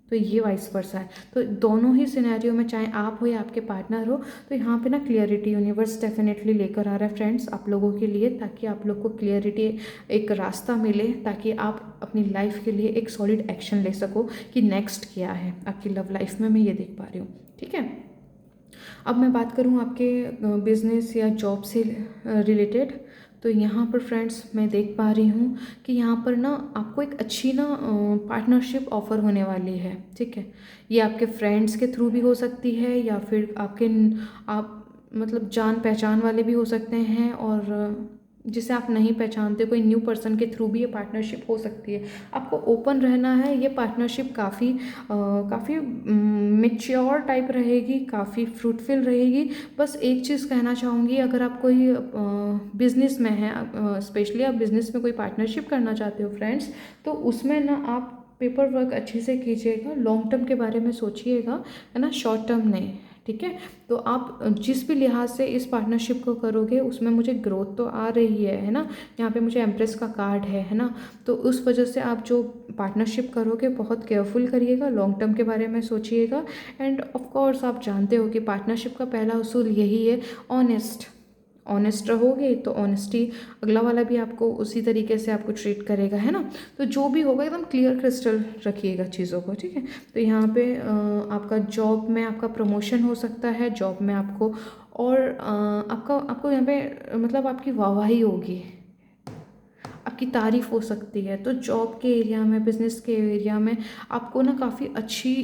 तो ये वाइस वर्सा है। तो दोनों ही सिनेरियो में, चाहे आप हो या आपके पार्टनर हो, तो यहाँ पे ना क्लियरिटी यूनिवर्स डेफिनेटली लेकर आ रहा है फ्रेंड्स आप लोगों के लिए, ताकि आप लोग को क्लियरिटी, एक रास्ता मिले, ताकि आप अपनी लाइफ के लिए एक सॉलिड एक्शन ले सको कि नेक्स्ट क्या है आपकी लव लाइफ में। मैं ये देख पा रही हूँ, ठीक है। अब मैं बात करूँ आपके बिजनेस या जॉब से रिलेटेड, तो यहाँ पर फ्रेंड्स मैं देख पा रही हूँ कि यहाँ पर ना आपको एक अच्छी ना पार्टनरशिप ऑफर होने वाली है, ठीक है। ये आपके फ्रेंड्स के थ्रू भी हो सकती है, या फिर आप मतलब जान पहचान वाले भी हो सकते हैं, और जिसे आप नहीं पहचानते कोई न्यू पर्सन के थ्रू भी ये पार्टनरशिप हो सकती है। आपको ओपन रहना है, ये पार्टनरशिप काफ़ी मेच्योर टाइप रहेगी, काफ़ी फ्रूटफुल रहेगी। बस एक चीज़ कहना चाहूँगी, अगर आप कोई बिज़नेस में है, स्पेशली आप बिज़नेस में कोई पार्टनरशिप करना चाहते हो फ्रेंड्स, तो उसमें ना आप पेपर वर्क अच्छे से कीजिएगा, लॉन्ग टर्म के बारे में सोचिएगा, है ना, शॉर्ट टर्म नहीं, ठीक है। तो आप जिस भी लिहाज से इस पार्टनरशिप को करोगे उसमें मुझे ग्रोथ तो आ रही है ना। यहाँ पे मुझे एम्प्रेस का कार्ड है ना। तो उस वजह से आप जो पार्टनरशिप करोगे बहुत केयरफुल करिएगा, लॉन्ग टर्म के बारे में सोचिएगा। एंड ऑफ कोर्स आप जानते हो कि पार्टनरशिप का पहला उसूल यही है, ऑनेस्ट रहोगे तो ऑनेस्टी अगला वाला भी आपको उसी तरीके से आपको ट्रीट करेगा, है ना। तो जो भी होगा एकदम क्लियर क्रिस्टल रखिएगा चीज़ों को, ठीक है। तो यहाँ पे आपका जॉब में आपका प्रमोशन हो सकता है, जॉब में आपको और आपको यहाँ पे मतलब आपकी वाहवाही होगी, आपकी तारीफ़ हो सकती है। तो जॉब के एरिया में, बिज़नेस के एरिया में आपको ना काफ़ी अच्छी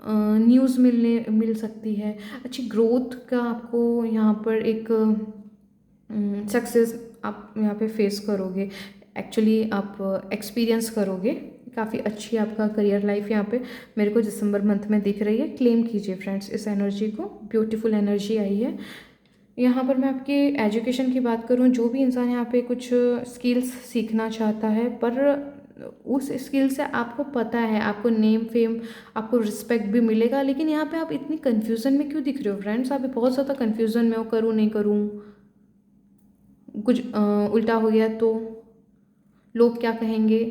न्यूज़ मिल सकती है, अच्छी ग्रोथ का आपको यहाँ पर एक सक्सेस आप यहाँ पे फेस करोगे, एक्चुअली आप एक्सपीरियंस करोगे। काफ़ी अच्छी आपका करियर लाइफ यहाँ पे मेरे को दिसंबर मंथ में दिख रही है। क्लेम कीजिए फ्रेंड्स इस एनर्जी को, ब्यूटीफुल एनर्जी आई है। यहाँ पर मैं आपकी एजुकेशन की बात करूँ, जो भी इंसान यहाँ पे कुछ स्किल्स सीखना चाहता है पर उस स्किल से आपको पता है आपको नेम फेम आपको रिस्पेक्ट भी मिलेगा, लेकिन यहाँ पे आप इतनी कन्फ्यूज़न में क्यों दिख रहे हो फ्रेंड्स। आप बहुत ज़्यादा कन्फ्यूज़न में हो, करूँ नहीं करूँ, कुछ उल्टा हो गया तो लोग क्या कहेंगे,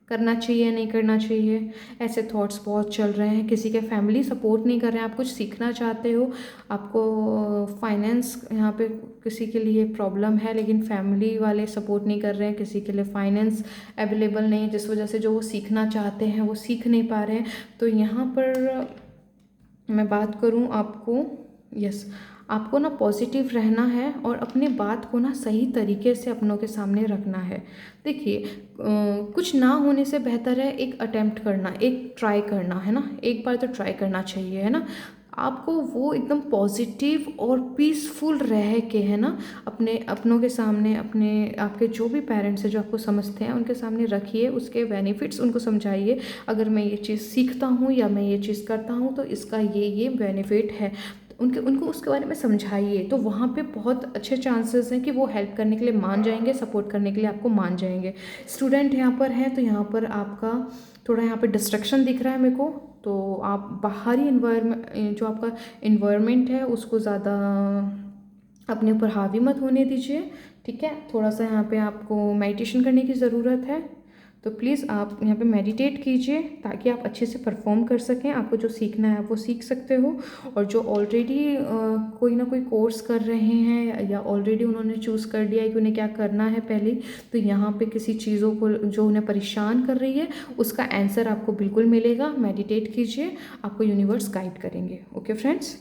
करना चाहिए नहीं करना चाहिए, ऐसे थॉट्स बहुत चल रहे हैं। किसी के फैमिली सपोर्ट नहीं कर रहे हैं, आप कुछ सीखना चाहते हो, आपको फाइनेंस यहाँ पे किसी के लिए प्रॉब्लम है लेकिन फैमिली वाले सपोर्ट नहीं कर रहे हैं, किसी के लिए फाइनेंस अवेलेबल नहीं है जिस वजह से जो वो सीखना चाहते हैं वो सीख नहीं पा रहे हैं। तो यहाँ पर मैं बात करूँ आपको, यस आपको ना पॉजिटिव रहना है और अपने बात को ना सही तरीके से अपनों के सामने रखना है। देखिए कुछ ना होने से बेहतर है एक अटेम्प्ट करना, एक ट्राई करना, है ना। एक बार तो ट्राई करना चाहिए, है ना। आपको वो एकदम पॉजिटिव और पीसफुल रह के, है ना, अपने अपनों के सामने, अपने आपके जो भी पेरेंट्स हैं जो आपको समझते हैं उनके सामने रखिए, उसके बेनिफिट्स उनको समझाइए। अगर मैं ये चीज़ सीखता हूँ या मैं ये चीज़ करता हूँ तो इसका ये बेनिफिट है, उनको उसके बारे में समझाइए। तो वहाँ पे बहुत अच्छे चांसेस हैं कि वो हेल्प करने के लिए मान जाएंगे, सपोर्ट करने के लिए आपको मान जाएंगे। स्टूडेंट यहाँ पर हैं तो यहाँ पर आपका थोड़ा यहाँ पे डिस्ट्रैक्शन दिख रहा है मेरे को। तो आप बाहरी इन्वायरमेंट, जो आपका इन्वायरमेंट है उसको ज़्यादा अपने ऊपर हावी मत होने दीजिए, ठीक है। थोड़ा सा यहाँ पे आपको मेडिटेशन करने की ज़रूरत है, तो प्लीज़ आप यहाँ पे मेडिटेट कीजिए ताकि आप अच्छे से परफॉर्म कर सकें। आपको जो सीखना है आप वो सीख सकते हो। और जो ऑलरेडी कोई ना कोई कोर्स कर रहे हैं या ऑलरेडी उन्होंने चूज़ कर लिया है कि उन्हें क्या करना है पहले, तो यहाँ पे किसी चीज़ों को जो उन्हें परेशान कर रही है उसका आंसर आपको बिल्कुल मिलेगा। मेडिटेट कीजिए, आपको यूनिवर्स गाइड करेंगे। ओके फ्रेंड्स,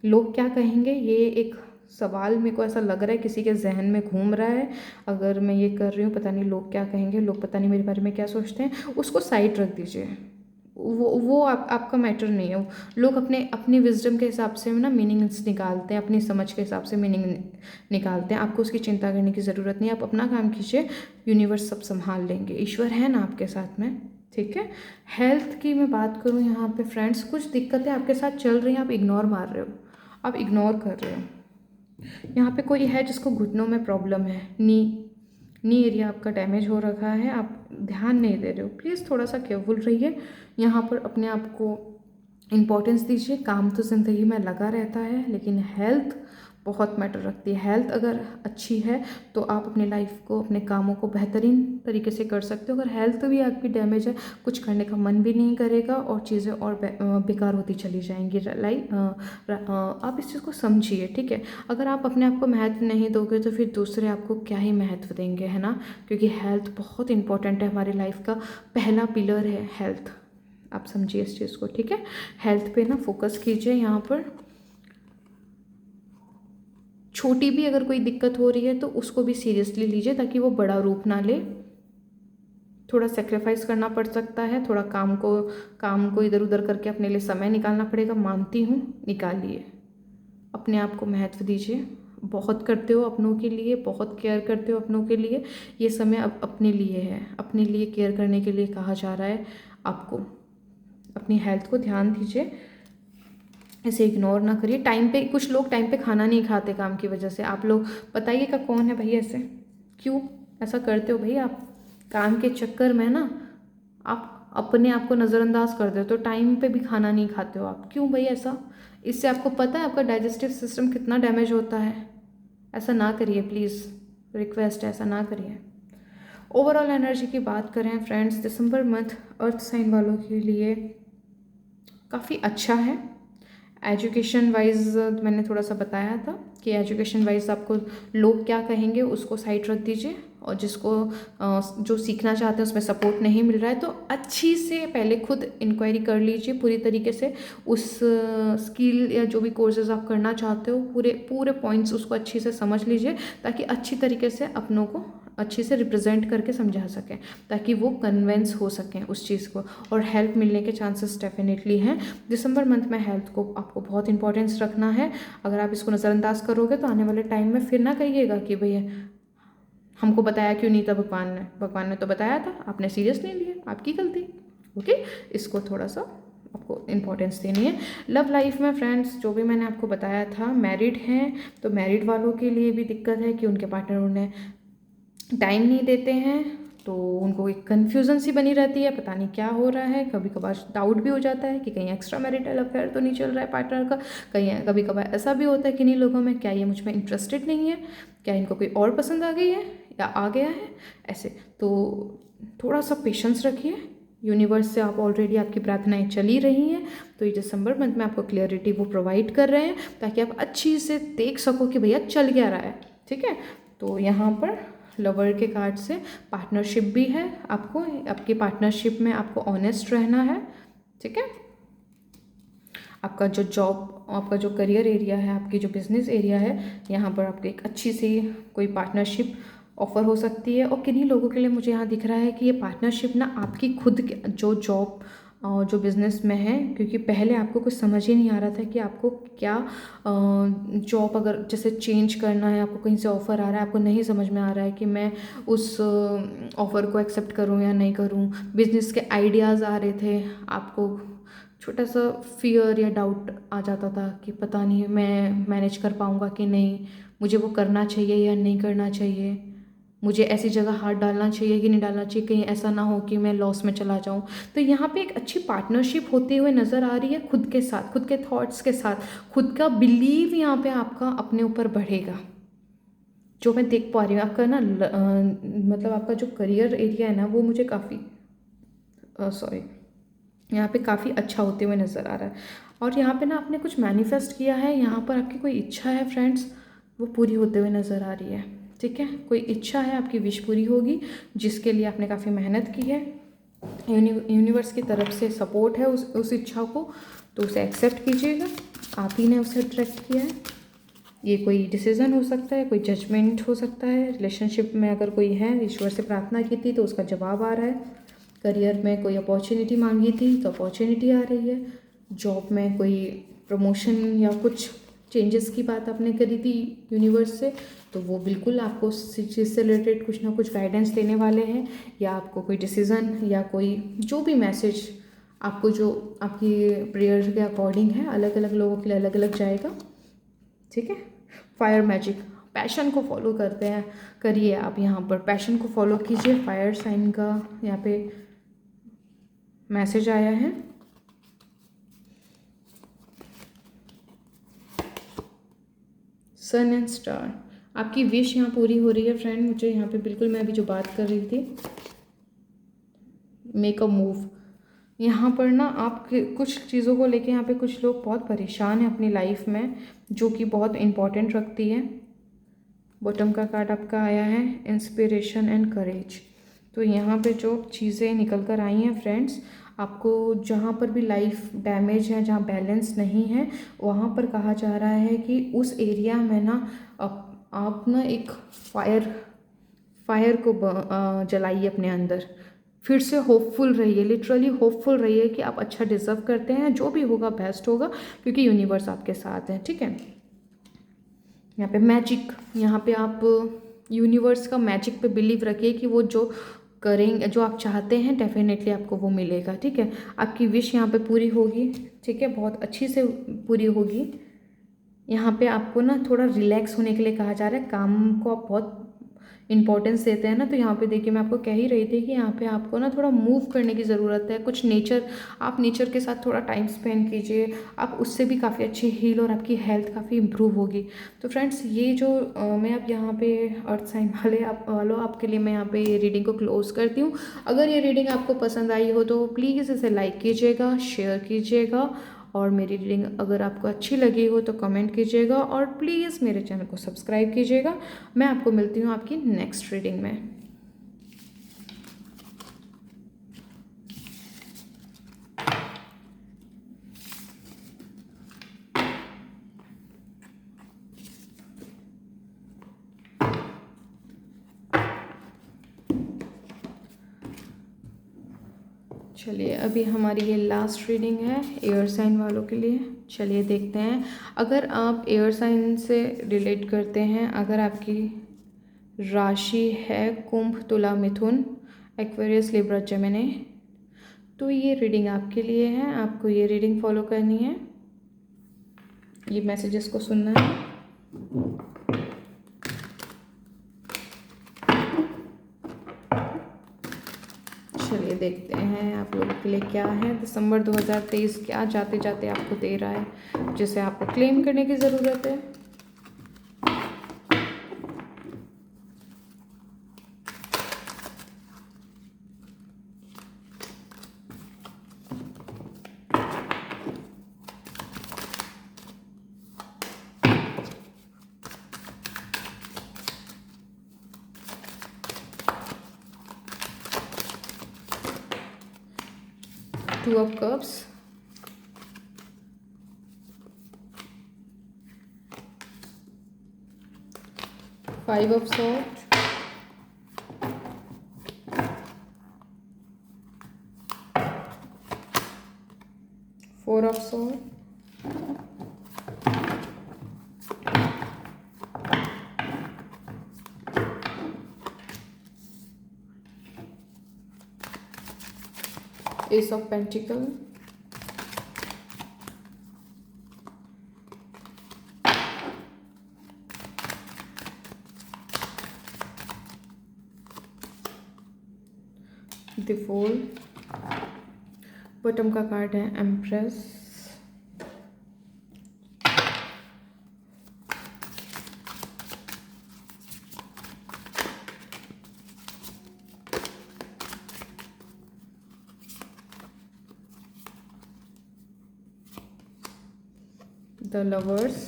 लोग क्या कहेंगे ये एक सवाल मेरे को ऐसा लग रहा है किसी के जहन में घूम रहा है। अगर मैं ये कर रही हूँ पता नहीं लोग क्या कहेंगे, लोग पता नहीं मेरे बारे में क्या सोचते हैं, उसको साइड रख दीजिए। वो आपका मैटर नहीं है। लोग अपनी विजडम के हिसाब से ना मीनिंग्स निकालते हैं, अपनी समझ के हिसाब से मीनिंग निकालते हैं। आपको उसकी चिंता करने की ज़रूरत नहीं है, आप अपना काम कीजिए, यूनिवर्स सब संभाल लेंगे, ईश्वर है ना आपके साथ में, ठीक है। हेल्थ की मैं बात करूँ यहाँ पे फ्रेंड्स, कुछ दिक्कतें आपके साथ चल रही हैं, आप इग्नोर मार रहे हो, आप इग्नोर कर रहे हो। यहाँ पे कोई है जिसको घुटनों में प्रॉब्लम है, नी एरिया आपका डैमेज हो रखा है, आप ध्यान नहीं दे रहे हो। प्लीज़ थोड़ा सा केयरफुल रहिए, यहाँ पर अपने आप को इम्पोर्टेंस दीजिए। काम तो ज़िंदगी में लगा रहता है लेकिन हेल्थ बहुत मैटर रखती है। हेल्थ अगर अच्छी है तो आप अपने लाइफ को, अपने कामों को बेहतरीन तरीके से कर सकते हो। अगर हेल्थ भी आपकी डैमेज है, कुछ करने का मन भी नहीं करेगा और चीज़ें और बेकार होती चली जाएंगी। आप इस चीज़ को समझिए, ठीक है। अगर आप अपने आप को महत्व नहीं दोगे तो फिर दूसरे आपको क्या ही महत्व देंगे, है ना। क्योंकि हेल्थ बहुत इंपॉर्टेंट है, हमारी लाइफ का पहला पिलर है हेल्थ। आप समझिए इस चीज़ को, ठीक है। हेल्थ पे ना फोकस कीजिए। यहाँ पर छोटी भी अगर कोई दिक्कत हो रही है तो उसको भी सीरियसली लीजिए ताकि वो बड़ा रूप ना ले। थोड़ा सेक्रीफाइस करना पड़ सकता है, थोड़ा काम को इधर उधर करके अपने लिए समय निकालना पड़ेगा, मानती हूँ, निकालिए। अपने आप को महत्व दीजिए, बहुत करते हो अपनों के लिए, बहुत केयर करते हो अपनों के लिए। ये समय अब अपने लिए है, अपने लिए केयर करने के लिए कहा जा रहा है आपको। अपनी हेल्थ को ध्यान दीजिए, इसे इग्नोर ना करिए। टाइम पे, कुछ लोग टाइम पे खाना नहीं खाते काम की वजह से। आप लोग बताइएगा कौन है भाई ऐसे, क्यों ऐसा करते हो भाई आप। काम के चक्कर में ना आप अपने आप को नज़रअंदाज कर देते हो, तो टाइम पे भी खाना नहीं खाते हो आप, क्यों भाई ऐसा। इससे आपको पता है आपका डाइजेस्टिव सिस्टम कितना डैमेज होता है। ऐसा ना करिए प्लीज़, रिक्वेस्ट है, ऐसा ना करिए। ओवरऑल एनर्जी की बात करें फ्रेंड्स, दिसंबर मंथ अर्थ साइन वालों के लिए काफ़ी अच्छा है। एजुकेशन वाइज मैंने थोड़ा सा बताया था कि एजुकेशन वाइज आपको लोग क्या कहेंगे उसको साइड रख दीजिए, और जिसको जो सीखना चाहते हैं उसमें सपोर्ट नहीं मिल रहा है तो अच्छी से पहले खुद इंक्वायरी कर लीजिए पूरी तरीके से। उस स्किल या जो भी कोर्सेज आप करना चाहते हो पूरे पूरे पॉइंट्स उसको अच्छी से समझ लीजिए, ताकि अच्छी तरीके से अपनों को अच्छे से रिप्रेजेंट करके समझा सकें, ताकि वो कन्वेंस हो सकें उस चीज़ को, और हेल्प मिलने के चांसेस डेफिनेटली हैं। दिसंबर मंथ में हेल्थ को आपको बहुत इंपॉर्टेंस रखना है। अगर आप इसको नज़रअंदाज करोगे तो आने वाले टाइम में फिर ना कहिएगा कि भैया हमको बताया क्यों नहीं था भगवान ने तो बताया था, आपने सीरियस नहीं लिया, आपकी गलती। ओके, इसको थोड़ा सा आपको इम्पोर्टेंस देनी है। लव लाइफ में फ्रेंड्स जो भी मैंने आपको बताया था, मैरिड हैं तो मैरिड वालों के लिए भी दिक्कत है कि उनके पार्टनर उन्हें टाइम नहीं देते हैं, तो उनको एक कन्फ्यूज़न सी बनी रहती है, पता नहीं क्या हो रहा है। कभी कभार डाउट भी हो जाता है कि कहीं एक्स्ट्रा मैरिटल अफेयर तो नहीं चल रहा है पार्टनर का। कहीं कभी कभार ऐसा भी होता है कि नहीं लोगों में, क्या ये मुझ में इंटरेस्टेड नहीं है, क्या इनको कोई और पसंद आ गई है या आ गया है, ऐसे। तो थोड़ा सा पेशेंस रखिए, यूनिवर्स से आप ऑलरेडी आपकी प्रार्थनाएं चली रही हैं, तो ये दिसंबर मंथ में आपको क्लियरिटी वो प्रोवाइड कर रहे हैं ताकि आप अच्छी से देख सको कि भैया चल क्या रहा है। ठीक है, तो यहाँ पर लवर के कार्ड से पार्टनरशिप भी है, आपको आपकी पार्टनरशिप में आपको ऑनेस्ट रहना है। ठीक है, आपका जो जॉब, आपका जो करियर एरिया है, आपकी जो बिजनेस एरिया है, यहाँ पर आपको एक अच्छी सी कोई पार्टनरशिप ऑफर हो सकती है। और किन्हीं लोगों के लिए मुझे यहाँ दिख रहा है कि ये पार्टनरशिप ना आपकी खुद के जो जॉब जो बिज़नेस में है, क्योंकि पहले आपको कुछ समझ ही नहीं आ रहा था कि आपको क्या जॉब अगर जैसे चेंज करना है, आपको कहीं से ऑफ़र आ रहा है, आपको नहीं समझ में आ रहा है कि मैं उस ऑफ़र को एक्सेप्ट करूं या नहीं करूं। बिज़नेस के आइडियाज़ आ रहे थे, आपको छोटा सा फियर या डाउट आ जाता था कि पता नहीं मैं मैनेज कर पाऊँगा कि नहीं, मुझे वो करना चाहिए या नहीं करना चाहिए, मुझे ऐसी जगह हाथ डालना चाहिए कि नहीं डालना चाहिए, कहीं ऐसा ना हो कि मैं लॉस में चला जाऊं। तो यहाँ पे एक अच्छी पार्टनरशिप होते हुए नज़र आ रही है, खुद के साथ, खुद के थॉट्स के साथ, खुद का बिलीव यहाँ पे आपका अपने ऊपर बढ़ेगा, जो मैं देख पा रही हूँ। आपका ना मतलब आपका जो करियर एरिया है ना, वो मुझे काफ़ी सॉरी यहाँ पे काफ़ी अच्छा होते हुए नज़र आ रहा है। और यहाँ पे ना आपने कुछ मैनिफेस्ट किया है, यहाँ पर आपकी कोई इच्छा है फ्रेंड्स, वो पूरी होते हुए नज़र आ रही है। ठीक है, कोई इच्छा है, आपकी विश पूरी होगी, जिसके लिए आपने काफ़ी मेहनत की है। यूनिवर्स की तरफ से सपोर्ट है उस इच्छा को, तो उसे एक्सेप्ट कीजिएगा, आप ही ने उसे अट्रैक्ट किया है। ये कोई डिसीज़न हो सकता है, कोई जजमेंट हो सकता है। रिलेशनशिप में अगर कोई है, ईश्वर से प्रार्थना की थी तो उसका जवाब आ रहा है। करियर में कोई अपॉर्चुनिटी मांगी थी तो अपॉर्चुनिटी आ रही है। जॉब में कोई प्रमोशन या कुछ चेंजेस की बात आपने करी थी यूनिवर्स से, तो वो बिल्कुल आपको उस चीज़ से रिलेटेड कुछ ना कुछ गाइडेंस देने वाले हैं, या आपको कोई डिसीज़न या कोई जो भी मैसेज आपको जो आपकी प्रेयर के अकॉर्डिंग है, अलग अलग लोगों के लिए अलग अलग जाएगा। ठीक है, फायर मैजिक, पैशन को फॉलो करते हैं, करिए आप यहाँ पर पैशन को फॉलो कीजिए। फायर साइन का यहाँ पे मैसेज आया है। सन एंड स्टार, आपकी विश यहाँ पूरी हो रही है फ्रेंड। मुझे यहाँ पे बिल्कुल, मैं अभी जो बात कर रही थी, मेक अ मूव, यहाँ पर ना आप कुछ चीज़ों को लेके यहाँ पे कुछ लोग बहुत परेशान हैं अपनी लाइफ में, जो कि बहुत इम्पोर्टेंट रखती है। बॉटम का कार्ड आपका आया है इंस्पिरेशन एंड करेज। तो यहाँ पे जो चीज़ें निकल कर आई हैं फ्रेंड्स, आपको जहाँ पर भी लाइफ डैमेज है, जहाँ बैलेंस नहीं है, वहाँ पर कहा जा रहा है कि उस एरिया में ना आप ना एक फायर को जलाइए अपने अंदर, फिर से होपफुल रहिए, लिटरली होपफुल रहिए कि आप अच्छा डिज़र्व करते हैं, जो भी होगा बेस्ट होगा, क्योंकि यूनिवर्स आपके साथ है। ठीक है, यहाँ पे मैजिक, यहाँ पे आप यूनिवर्स का मैजिक पे बिलीव रखिए कि वो जो करेंगे, जो आप चाहते हैं, डेफिनेटली आपको वो मिलेगा। ठीक है, आपकी विश यहाँ पे पूरी होगी। ठीक है, बहुत अच्छी से पूरी होगी। यहाँ पे आपको ना थोड़ा रिलैक्स होने के लिए कहा जा रहा है, काम को आप बहुत इम्पोर्टेंस देते हैं ना, तो यहाँ पे देखिए मैं आपको कह ही रही थी कि यहाँ पे आपको ना थोड़ा मूव करने की ज़रूरत है, कुछ नेचर, आप नेचर के साथ थोड़ा टाइम स्पेंड कीजिए, आप उससे भी काफ़ी अच्छी हील और आपकी हेल्थ काफ़ी इम्प्रूव होगी। तो फ्रेंड्स ये जो मैं अब यहाँ पे अर्थ साइन वालों आपके लिए मैं यहाँ पे ये रीडिंग को क्लोज़ करती हूँ। अगर ये रीडिंग आपको पसंद आई हो तो प्लीज़ इसे लाइक कीजिएगा, शेयर कीजिएगा, और मेरी रीडिंग अगर आपको अच्छी लगी हो तो कमेंट कीजिएगा, और प्लीज़ मेरे चैनल को सब्सक्राइब कीजिएगा। मैं आपको मिलती हूँ आपकी नेक्स्ट रीडिंग में। चलिए अभी हमारी ये लास्ट रीडिंग है एयर साइन वालों के लिए। चलिए देखते हैं, अगर आप एयर साइन से रिलेट करते हैं, अगर आपकी राशि है कुंभ, तुला, मिथुन, एक्वेरियस, लिब्रा, जेमिनी, तो ये रीडिंग आपके लिए है। आपको ये रीडिंग फॉलो करनी है, ये मैसेजेस को सुनना है। चलिए देखते हैं आप लोगों के लिए क्या है दिसंबर 2023 क्या जाते जाते आपको दे रहा है, जिसे आपको क्लेम करने की ज़रूरत है। Two of Cups, Five of Swords, Four of Swords, Ace of Pentacles, The Fool, bottom का कार्ड है empress, the lovers,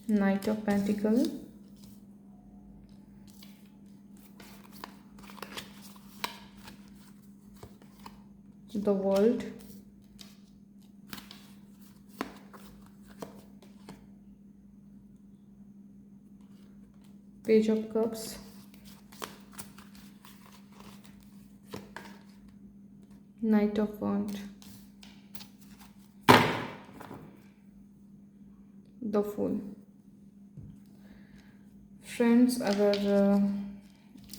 knight of pentacle, the world, page of cups, knight of wand, the fool. Friends अगर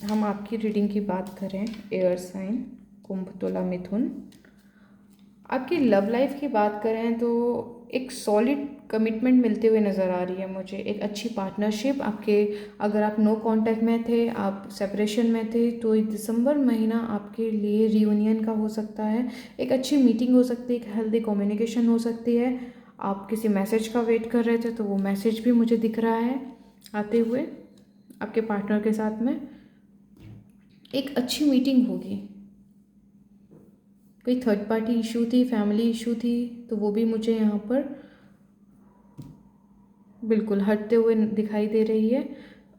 हम आपकी reading की बात करें, air sign कुंभ, तुला, मिथुन, आपकी लव लाइफ की बात करें तो एक सॉलिड कमिटमेंट मिलते हुए नज़र आ रही है मुझे, एक अच्छी पार्टनरशिप आपके। अगर आप नो कांटेक्ट में थे, आप सेपरेशन में थे, तो दिसंबर महीना आपके लिए रियूनियन का हो सकता है, एक अच्छी मीटिंग हो सकती है, एक हेल्दी कम्युनिकेशन हो सकती है। आप किसी मैसेज का वेट कर रहे थे तो वो मैसेज भी मुझे दिख रहा है आते हुए आपके पार्टनर के साथ में। एक अच्छी मीटिंग होगी, कोई थर्ड पार्टी इशू थी, फैमिली इशू थी, तो वो भी मुझे यहाँ पर बिल्कुल हटते हुए दिखाई दे रही है।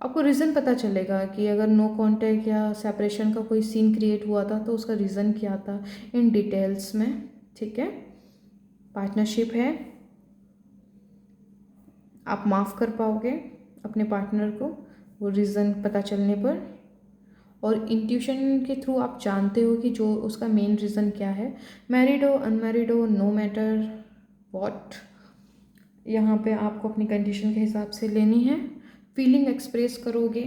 आपको रीज़न पता चलेगा कि अगर नो कांटेक्ट या सेपरेशन का कोई सीन क्रिएट हुआ था तो उसका रीज़न क्या था इन डिटेल्स में, ठीक है। पार्टनरशिप है, आप माफ़ कर पाओगे अपने पार्टनर को वो रीज़न पता चलने पर, और इंट्यूशन के थ्रू आप जानते हो कि जो उसका मेन रीज़न क्या है। मैरिड हो, अनमैरिड हो, नो मैटर व्हाट, यहाँ पे आपको अपनी कंडीशन के हिसाब से लेनी है, फीलिंग एक्सप्रेस करोगे।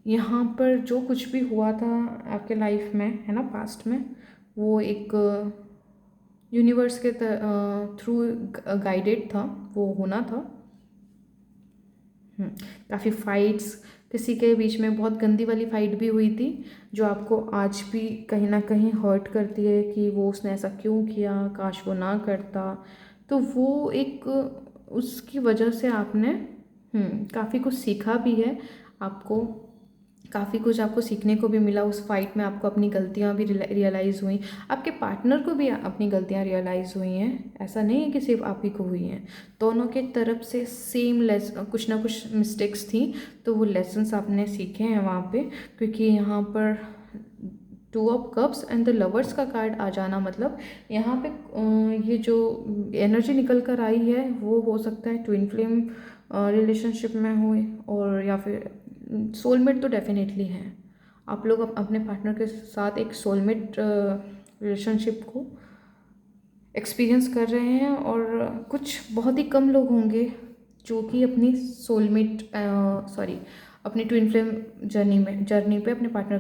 यहाँ पर जो कुछ भी हुआ था आपके लाइफ में, है ना, पास्ट में, वो एक यूनिवर्स के थ्रू गाइडेड था, वो होना था। काफ़ी फाइट्स किसी के बीच में, बहुत गंदी वाली फाइट भी हुई थी, जो आपको आज भी कहीं ना कहीं हर्ट करती है कि वो उसने ऐसा क्यों किया, काश वो ना करता। तो वो एक उसकी वजह से आपने काफ़ी कुछ सीखा भी है। आपको काफ़ी कुछ आपको सीखने को भी मिला उस फाइट में। आपको अपनी गलतियाँ भी रियलाइज़ हुई, आपके पार्टनर को भी अपनी गलतियाँ रियलाइज़ हुई हैं। ऐसा नहीं है कि सिर्फ आप ही को हुई हैं, दोनों के तरफ से सेम कुछ ना कुछ मिस्टेक्स थी, तो वो लेसन्स आपने सीखे हैं वहाँ पे। क्योंकि यहाँ पर 2 of cups and the lovers का कार्ड आ जाना, मतलब यहाँ पे ये जो एनर्जी निकल कर आई है वो हो सकता है ट्विन फ्लेम रिलेशनशिप में हो, और या फिर सोलमेट तो डेफिनेटली है। आप लोग अपने पार्टनर के साथ एक सोलमेट रिलेशनशिप को एक्सपीरियंस कर रहे हैं, और कुछ बहुत ही कम लोग होंगे जो कि अपनी सोलमेट अपनी ट्विन फ्लेम जर्नी पे अपने पार्टनर